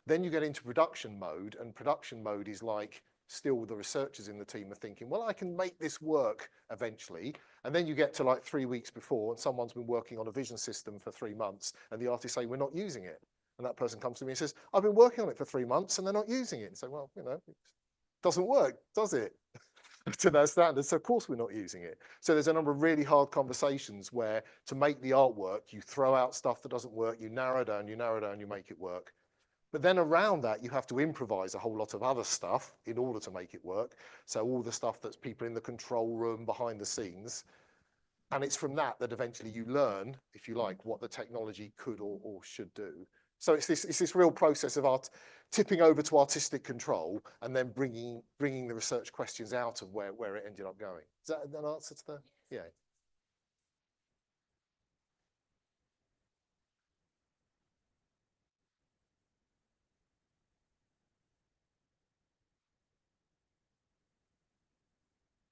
Then you get into production mode, and production mode is like still the researchers in the team are thinking, well, I can make this work eventually. And then you get to like 3 weeks before, and someone's been working on a vision system for 3 months, and the artists say, we're not using it. And that person comes to me and says, I've been working on it for 3 months, and they're not using it. And so, well, it doesn't work, does it? To their standards, so of course we're not using it. So there's a number of really hard conversations where, to make the artwork, you throw out stuff that doesn't work, you narrow down, you make it work. But then around that, you have to improvise a whole lot of other stuff in order to make it work. So all the stuff that's people in the control room, behind the scenes. And it's from that eventually you learn, if you like, what the technology could or should do. So it's this real process of tipping over to artistic control, and then bringing the research questions out of where it ended up going. Is that an answer to the? Yeah.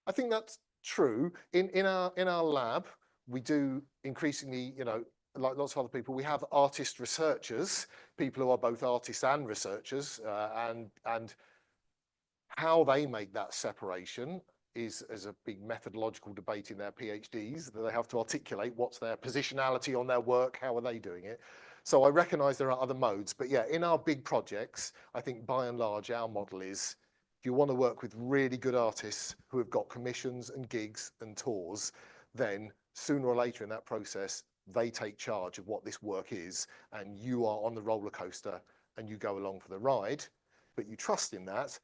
I think that's true. In our lab, we do increasingly, you know, like lots of other people, we have artist researchers, people who are both artists and researchers, and how they make that separation is a big methodological debate in their PhDs, that they have to articulate what's their positionality on their work, how are they doing it. So I recognize there are other modes, but yeah, in our big projects, I think by and large, our model is, if you want to work with really good artists who have got commissions and gigs and tours, then sooner or later in that process, they take charge of what this work is, and you are on the roller coaster and you go along for the ride, but you trust in that.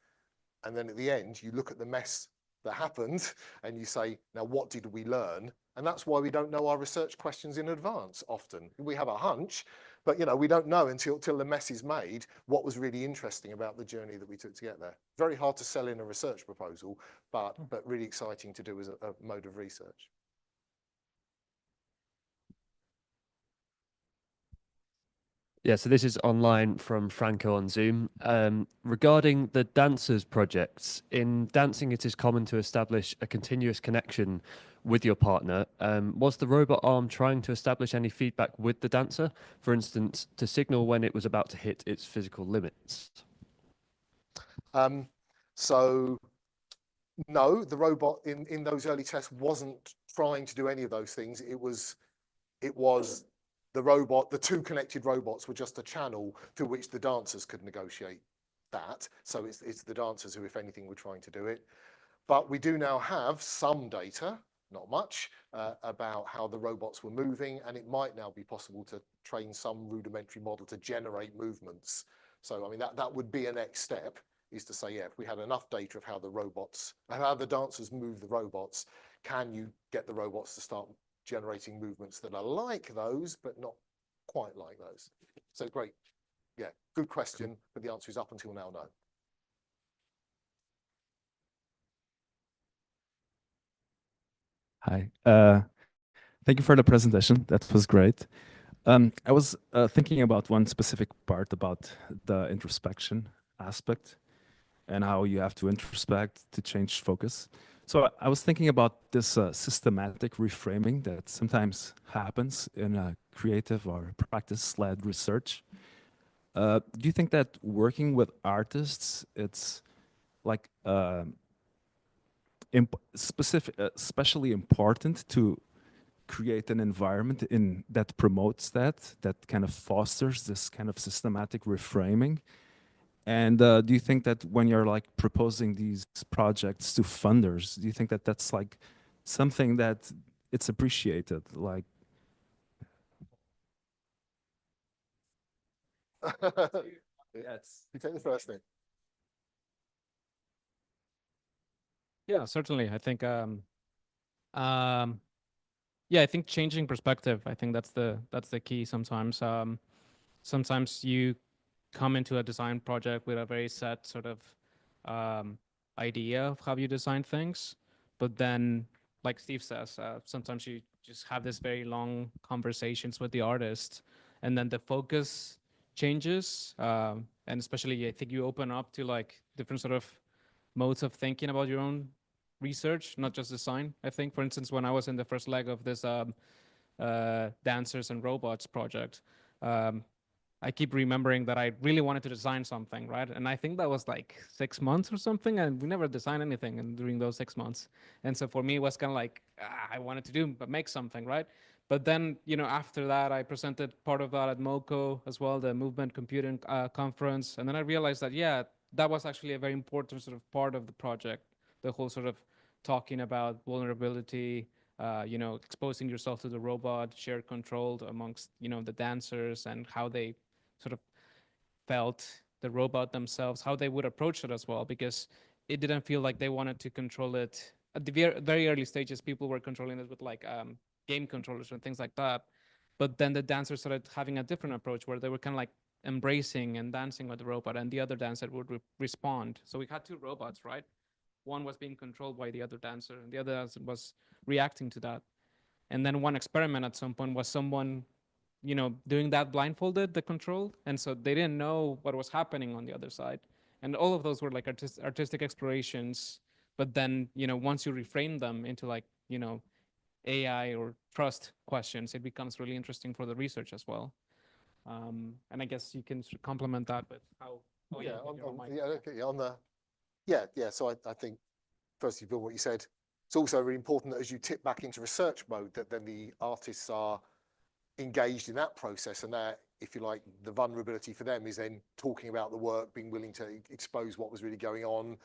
And then at the end, you look at the mess that happened and you say, now what did we learn? And that's why we don't know our research questions in advance often. We have a hunch, but you know, we don't know until the mess is made what was really interesting about the journey that we took to get there. Very hard to sell in a research proposal, but really exciting to do as a mode of research. Yeah, so this is online from Franco on Zoom. Regarding the dancers projects, in dancing it is common to establish a continuous connection with your partner. Was the robot arm trying to establish any feedback with the dancer, for instance, to signal when it was about to hit its physical limits? So no, the robot in those early tests wasn't trying to do any of those things. It was the robot, the two connected robots were just a channel through which the dancers could negotiate that. So it's the dancers who, if anything, were trying to do it. But we do now have some data, not much, about how the robots were moving, and it might now be possible to train some rudimentary model to generate movements. So, I mean, that would be a next step, is to say, yeah, if we had enough data of how the dancers move the robots, can you get the robots to start generating movements that are like those, but not quite like those? So great. Yeah, good question, but the answer is up until now, no. Hi. Thank you for the presentation. That was great. I was thinking about one specific part about the introspection aspect and how you have to introspect to change focus. So I was thinking about this systematic reframing that sometimes happens in a creative or practice-led research. Do you think that working with artists, it's like especially important to create an environment that promotes that kind of fosters this kind of systematic reframing? And do you think that when you're like proposing these projects to funders, do you think that that's like something that it's appreciated? Like, You take the first thing. Yeah, certainly. I think yeah, I think changing perspective, I think that's the key sometimes. Sometimes you come into a design project with a very set sort of idea of how you design things, but then, like Steve says, sometimes you just have this very long conversations with the artist, and then the focus changes, and especially I think you open up to like different sort of modes of thinking about your own research, not just design. I think, for instance, when I was in the first leg of this dancers and robots project, I keep remembering that I really wanted to design something, right? And I think that was like 6 months or something, and we never designed anything during those 6 months. And so for me, it was kind of like, I wanted to make something, right? But then, you know, after that, I presented part of that at MoCo as well, the Movement Computing Conference. And then I realized that, yeah, that was actually a very important sort of part of the project, the whole sort of talking about vulnerability, you know, exposing yourself to the robot, shared control amongst, you know, the dancers, and how they sort of felt the robot themselves, how they would approach it as well, because it didn't feel like they wanted to control it. At the very early stages, people were controlling it with like game controllers and things like that. But then the dancers started having a different approach where they were kind of like embracing and dancing with the robot, and the other dancer would respond. So we had two robots, right? One was being controlled by the other dancer, and the other dancer was reacting to that. And then one experiment at some point was someone, you know, doing that blindfolded, the control. And so they didn't know what was happening on the other side. And all of those were like artistic explorations But then, once you reframe them into like, AI or trust questions, it becomes really interesting for the research as well. And I guess you can complement that with how. Oh yeah, So I think firstly, Bill, what you said, it's also really important that as you tip back into research mode, that then the artists are engaged in that process, and that, if you like, the vulnerability for them is then talking about the work, being willing to expose what was really going on,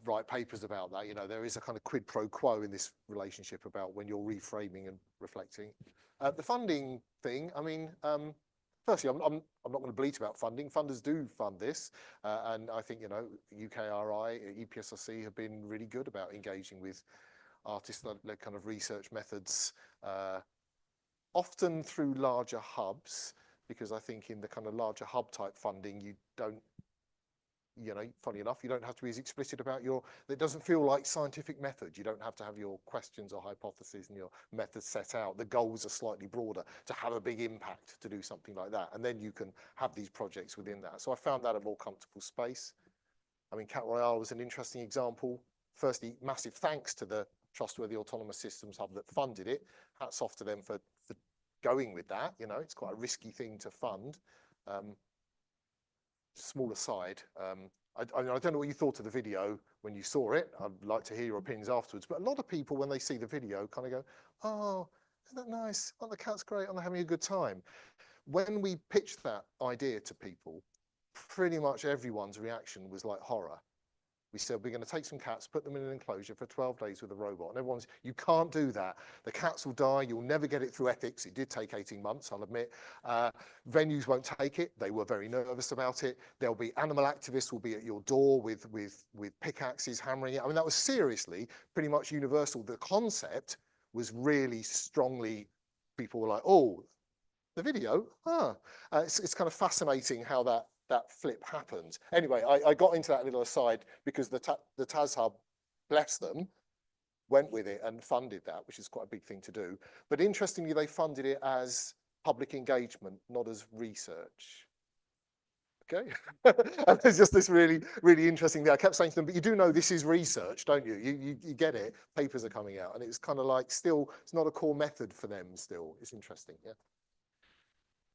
write papers about that. There is a kind of quid pro quo in this relationship about when you're reframing and reflecting. The funding thing, I mean, firstly, I'm not going to bleat about funding. Funders do fund this, and I think UKRI, EPSRC have been really good about engaging with artist-led kind of research methods, often through larger hubs, because I think in the kind of larger hub type funding, you don't, funny enough, you don't have to be as explicit about it doesn't feel like scientific method. You don't have to have your questions or hypotheses and your methods set out. The goals are slightly broader to have a big impact, to do something like that. And then you can have these projects within that. So I found that a more comfortable space. I mean, Cat Royale was an interesting example. Firstly, massive thanks to the Trustworthy Autonomous Systems Hub that funded it. Hats off to them for going with that. It's quite a risky thing to fund. Small aside, I don't know what you thought of the video when you saw it. I'd like to hear your opinions afterwards. But a lot of people, when they see the video, kind of go, "Oh, isn't that nice? Oh, the cat's great. I'm having a good time." When we pitched that idea to people, pretty much everyone's reaction was like horror. We said, we're going to take some cats, put them in an enclosure for 12 days with a robot. And everyone's, you can't do that. The cats will die. You'll never get it through ethics. It did take 18 months, I'll admit. Venues won't take it. They were very nervous about it. There'll be animal activists will be at your door with pickaxes hammering it. I mean, that was seriously pretty much universal. The concept was really strongly, people were like, oh, the video? It's kind of fascinating how that flip happened. Anyway, I got into that little aside because the TAS Hub, bless them, went with it and funded that, which is quite a big thing to do. But interestingly, they funded it as public engagement, not as research. Okay, and there's just this really, really interesting thing. I kept saying to them, but you do know this is research, don't you? You get it. Papers are coming out, and it's kind of like still, it's not a core method for them. Still, it's interesting. Yeah.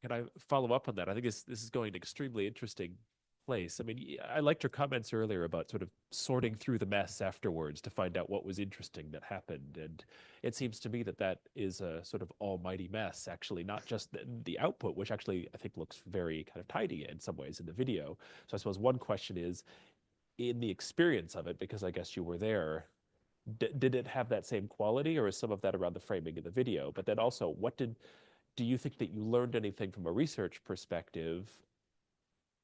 Can I follow up on that? I think this is going an extremely interesting place. I mean, I liked your comments earlier about sort of sorting through the mess afterwards to find out what was interesting that happened. And it seems to me that that is a sort of almighty mess, actually, not just the output, which actually I think looks very kind of tidy in some ways in the video. So I suppose one question is, in the experience of it, because I guess you were there, did it have that same quality, or is some of that around the framing of the video? But then also, do you think that you learned anything from a research perspective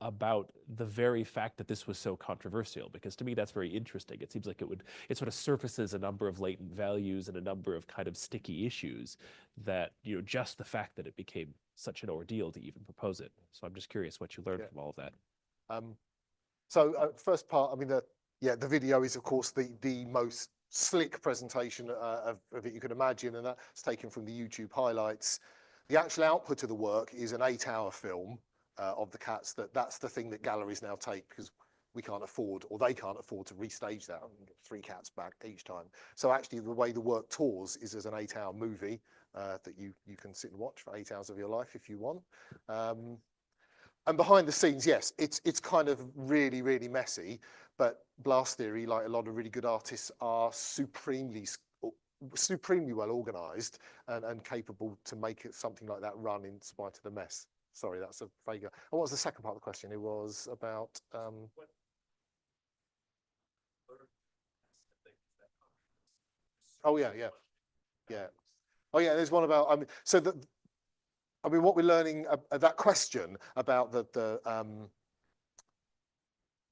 about the very fact that this was so controversial? Because to me, that's very interesting. It seems like it sort of surfaces a number of latent values and a number of kind of sticky issues that, just the fact that it became such an ordeal to even propose it. So I'm just curious what you learned from all of that. First part, I mean, the video is, of course, the most slick presentation of it you can imagine, and that's taken from the YouTube highlights. The actual output of the work is an 8-hour film of the cats. That's the thing that galleries now take, because we can't afford, or they can't afford, to restage that and get 3 cats back each time. So actually, the way the work tours is as an 8-hour movie that you can sit and watch for 8 hours of your life if you want. And behind the scenes, yes, it's kind of really, really messy. But Blast Theory, like a lot of really good artists, are supremely well organized and capable to make it something like that run in spite of the mess. Sorry, that's a vague. And what was the second part of the question? It was about. Oh yeah. Oh yeah. There's one about. What we're learning that question about the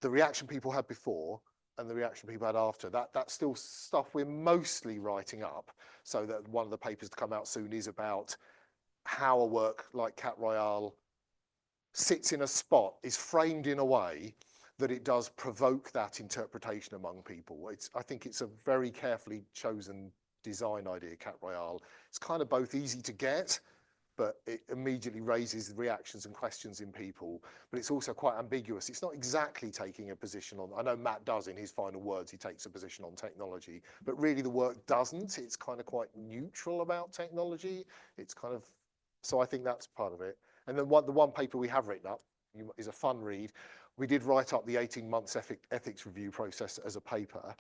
reaction people had before and the reaction people had after, that's still stuff we're mostly writing up. So that one of the papers to come out soon is about how a work like Cat Royale sits in a spot, is framed in a way that it does provoke that interpretation among people. I think it's a very carefully chosen design idea, Cat Royale. It's kind of both easy to get but it immediately raises reactions and questions in people. But it's also quite ambiguous. It's not exactly taking a position on, I know Matt does in his final words, he takes a position on technology, but really the work doesn't. It's kind of quite neutral about technology. It's kind of, so I think that's part of it. And then the one paper we have written up is a fun read. We did write up the 18 months ethics review process as a paper.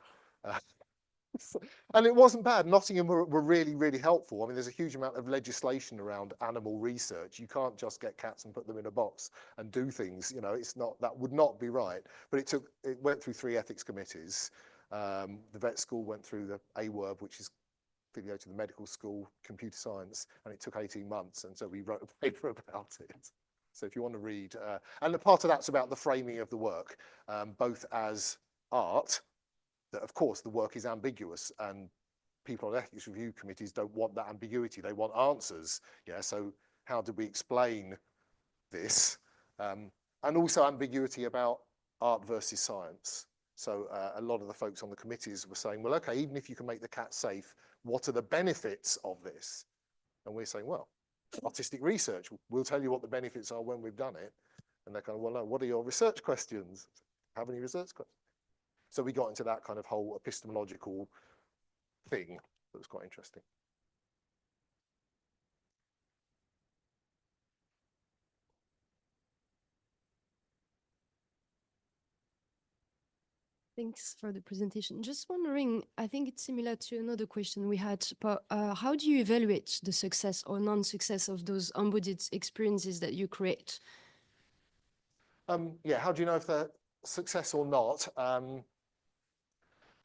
And it wasn't bad. Nottingham were really, really helpful. I mean, there's a huge amount of legislation around animal research. You can't just get cats and put them in a box and do things. You know, it's not, that would not be right. But it went through 3 ethics committees. The vet school went through the AWERB, which is video to the medical school, computer science, and it took 18 months. And so we wrote a paper about it. So if you want to read, and a part of that's about the framing of the work, both as art, that of course the work is ambiguous, and people on ethics review committees don't want that ambiguity. They want answers. Yeah. So how do we explain this? And also ambiguity about art versus science. So a lot of the folks on the committees were saying, well, okay, even if you can make the cat safe, what are the benefits of this? And we're saying, well, artistic research, we'll tell you what the benefits are when we've done it. And they're kind of, well, no, what are your research questions? Have any research questions? So we got into that kind of whole epistemological thing that was quite interesting. Thanks for the presentation. Just wondering, I think it's similar to another question we had, but how do you evaluate the success or non-success of those embodied experiences that you create? Yeah, how do you know if they're success or not?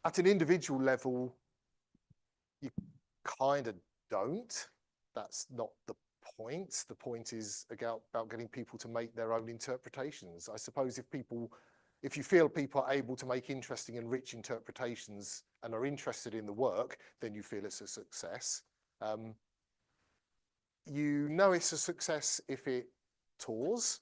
At an individual level, you kind of don't. That's not the point. The point is about getting people to make their own interpretations. I suppose if you feel people are able to make interesting and rich interpretations and are interested in the work, then you feel it's a success. You know it's a success if it tours.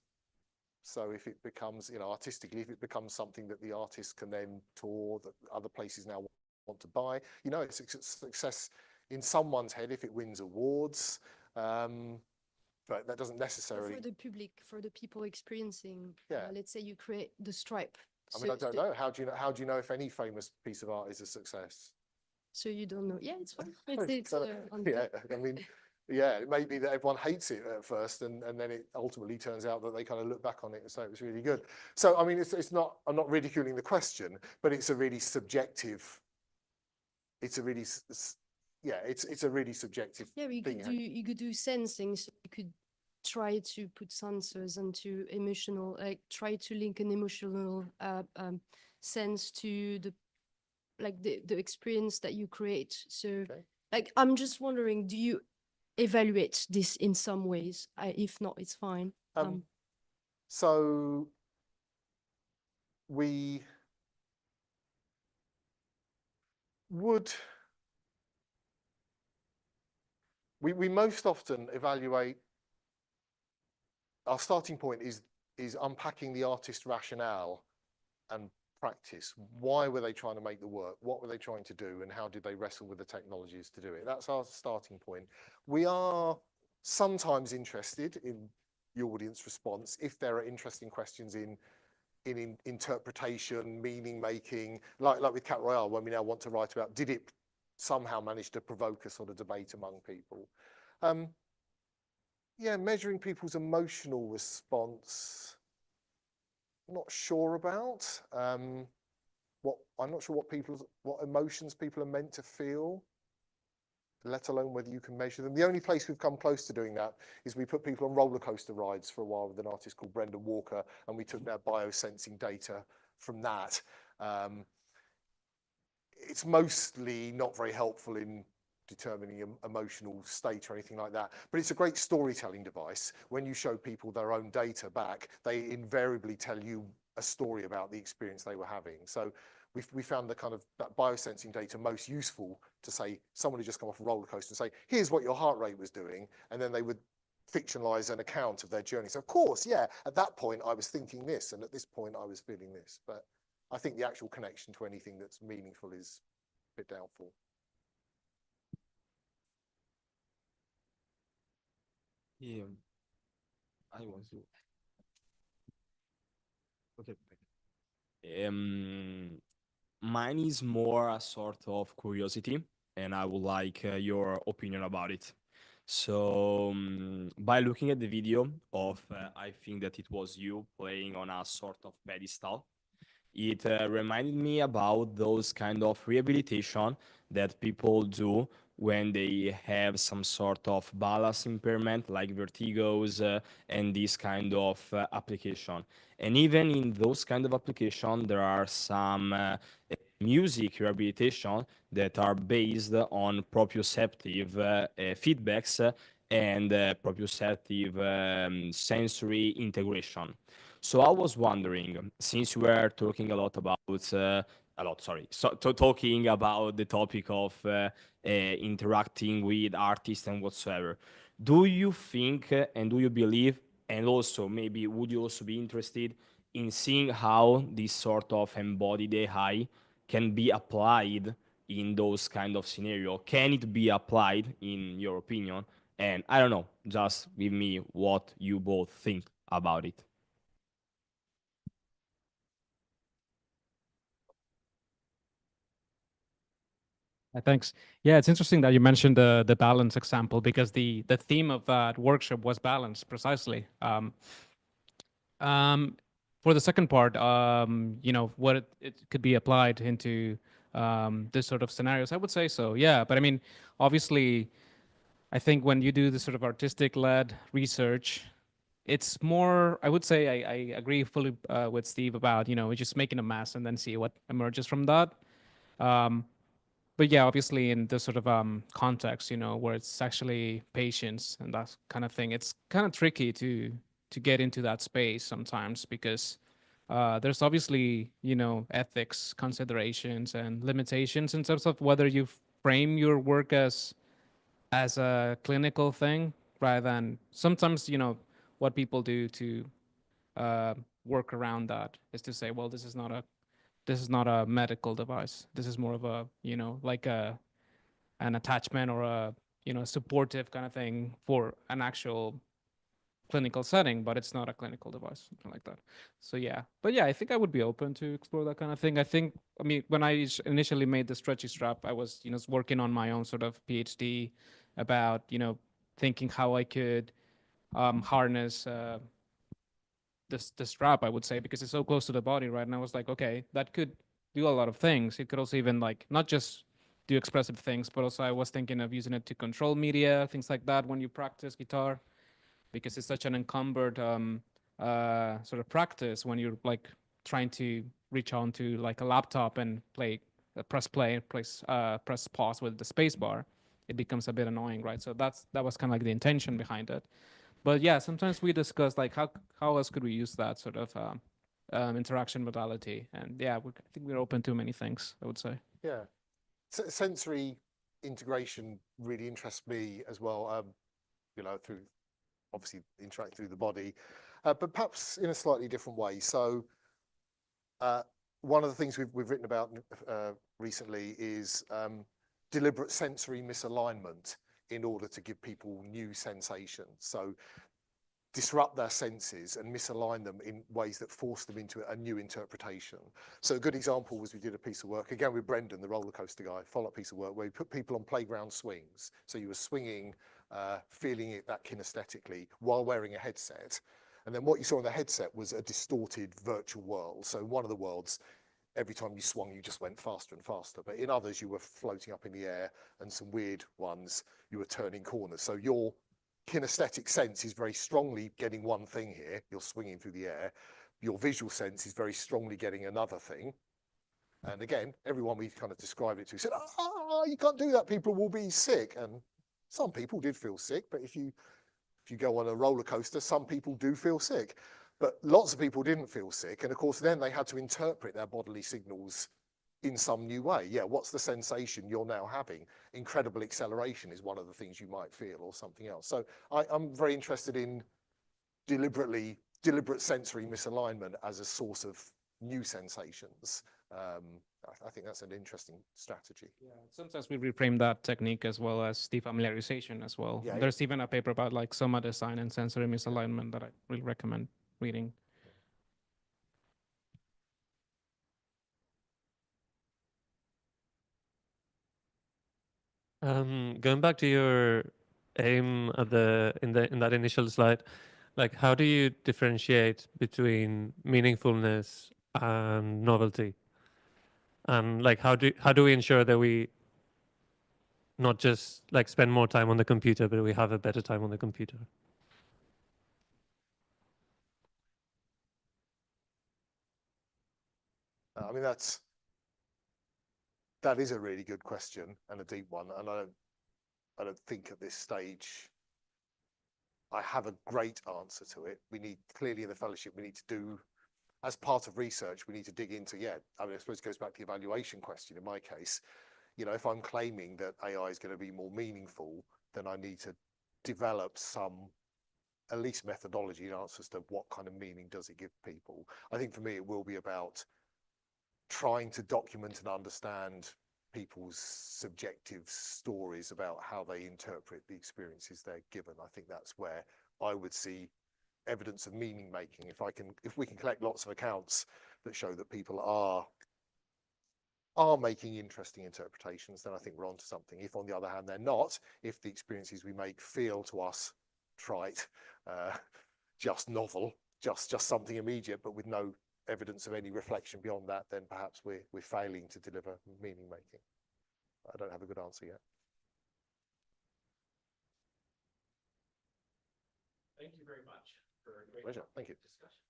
So if it becomes, you know, artistically, if it becomes something that the artist can then tour, that other places now want to buy, you know, it's a success in someone's head if it wins awards. But that doesn't necessarily. For the public, for the people experiencing, yeah. Let's say you create the stripe. I mean, I don't know. How do you know if any famous piece of art is a success? So you don't know. Yeah, it's fine. Yeah, I mean, yeah, it may be that everyone hates it at first, and then it ultimately turns out that they kind of look back on it and say it was really good. So, I mean, it's not, I'm not ridiculing the question, but it's a really subjective, it's a really, yeah, it's a really subjective thing. You could do sensing, so you could try to put sensors into emotional, like try to link an emotional sense to the experience that you create. So, like, I'm just wondering, do you evaluate this in some ways? If not, it's fine. So we would, we most often evaluate, our starting point is unpacking the artist's rationale and practice. Why were they trying to make the work? What were they trying to do? And how did they wrestle with the technologies to do it? That's our starting point. We are sometimes interested in the audience response if there are interesting questions in interpretation, meaning making, like with Cat Royale, when we now want to write about, did it somehow manage to provoke a sort of debate among people? Yeah, measuring people's emotional response, I'm not sure about. I'm not sure what emotions people are meant to feel, let alone whether you can measure them. The only place we've come close to doing that is we put people on roller coaster rides for a while with an artist called Brendan Walker, and we took their biosensing data from that. It's mostly not very helpful in determining emotional state or anything like that, but it's a great storytelling device. When you show people their own data back, they invariably tell you a story about the experience they were having. So we found the kind of that biosensing data most useful to say, someone who just come off a roller coaster and say, here's what your heart rate was doing, and then they would fictionalize an account of their journey. So of course, yeah, at that point I was thinking this, and at this point I was feeling this, but I think the actual connection to anything that's meaningful is a bit doubtful. Yeah, I want to. Okay. Mine is more a sort of curiosity, and I would like your opinion about it. So, by looking at the video of, I think that it was you playing on a sort of pedestal, it reminded me about those kind of rehabilitation that people do when they have some sort of balance impairment, like vertigos and this kind of application. And even in those kind of application, there are some music rehabilitation that are based on proprioceptive feedbacks and proprioceptive sensory integration. So I was wondering, since we are talking a lot about talking about the topic of interacting with artists and whatsoever, do you think and do you believe, and also maybe would you also be interested in seeing how this sort of embodied AI can be applied in those kind of scenario? Can it be applied in your opinion? And I don't know, just give me what you both think about it. Thanks. Yeah, it's interesting that you mentioned the balance example because the theme of that workshop was balance precisely. For the second part, you know, what it could be applied into this sort of scenarios, I would say so. Yeah, but I mean, obviously, I think when you do this sort of artistic-led research, it's more. I would say I agree fully with Steve about, you know, just making a mess and then see what emerges from that. But yeah, obviously in this sort of context, you know, where it's actually patience and that kind of thing, it's kind of tricky to get into that space sometimes because there's obviously, you know, ethics considerations and limitations in terms of whether you frame your work as a clinical thing rather than sometimes, you know, what people do to work around that is to say, well, this is not a medical device. This is more of a, you know, like an attachment or a, you know, supportive kind of thing for an actual clinical setting, but it's not a clinical device, something like that. So yeah, but yeah, I think I would be open to explore that kind of thing. I mean, when I initially made the stretchy strap, I was, you know, working on my own sort of PhD about, you know, thinking how I could harness the strap, I would say, because it's so close to the body, right? And I was like, okay, that could do a lot of things. It could also even like not just do expressive things, but also I was thinking of using it to control media, things like that when you practice guitar, because it's such an encumbered sort of practice when you're like trying to reach onto like a laptop and play, press play, press pause with the space bar. It becomes a bit annoying, right? So that was kind of like the intention behind it. But yeah, sometimes we discuss like how else could we use that sort of interaction modality, and yeah, I think we're open to many things, I would say. Yeah, sensory integration really interests me as well. You know, through obviously interacting through the body, but perhaps in a slightly different way. So one of the things we've written about recently is deliberate sensory misalignment in order to give people new sensations. So disrupt their senses and misalign them in ways that force them into a new interpretation. So a good example was we did a piece of work, again with Brendan, the roller coaster guy, follow-up piece of work where we put people on playground swings. So you were swinging, feeling it that kinesthetically while wearing a headset. And then what you saw in the headset was a distorted virtual world. So in one of the worlds, every time you swung, you just went faster and faster. But in others, you were floating up in the air, and some weird ones, you were turning corners. So your kinesthetic sense is very strongly getting one thing here. You're swinging through the air. Your visual sense is very strongly getting another thing. And again, everyone we kind of described it to said, "Ah, you can't do that. People will be sick." And some people did feel sick, but if you go on a roller coaster, some people do feel sick. But lots of people didn't feel sick. And of course, then they had to interpret their bodily signals in some new way. Yeah, what's the sensation you're now having? Incredible acceleration is one of the things you might feel, or something else. So I'm very interested in deliberate sensory misalignment as a source of new sensations. I think that's an interesting strategy. Yeah, sometimes we reframe that technique as well as defamiliarization as well. Yeah, There's even a paper about like soma design and sensory misalignment that I really recommend reading. Going back to your aim at in that initial slide, like how do you differentiate between meaningfulness and novelty? And like how do we ensure that we not just like spend more time on the computer, but we have a better time on the computer? I mean, that is a really good question and a deep one, and I don't think at this stage I have a great answer to it. We need, clearly in the fellowship, we need to do, as part of research, we need to dig into, I mean, I suppose it goes back to the evaluation question in my case. You know, if I'm claiming that AI is going to be more meaningful, then I need to develop some, at least methodology and answers to what kind of meaning does it give people. I think for me, it will be about trying to document and understand people's subjective stories about how they interpret the experiences they're given. I think that's where I would see evidence of meaning making. If we can collect lots of accounts that show that people are making interesting interpretations, then I think we're onto something. If on the other hand they're not, if the experiences we make feel to us trite, just novel, just something immediate, but with no evidence of any reflection beyond that, then perhaps we're failing to deliver meaning making. I don't have a good answer yet. Thank you very much for a great Pleasure. Thank you. discussion.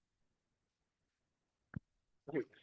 Thank you.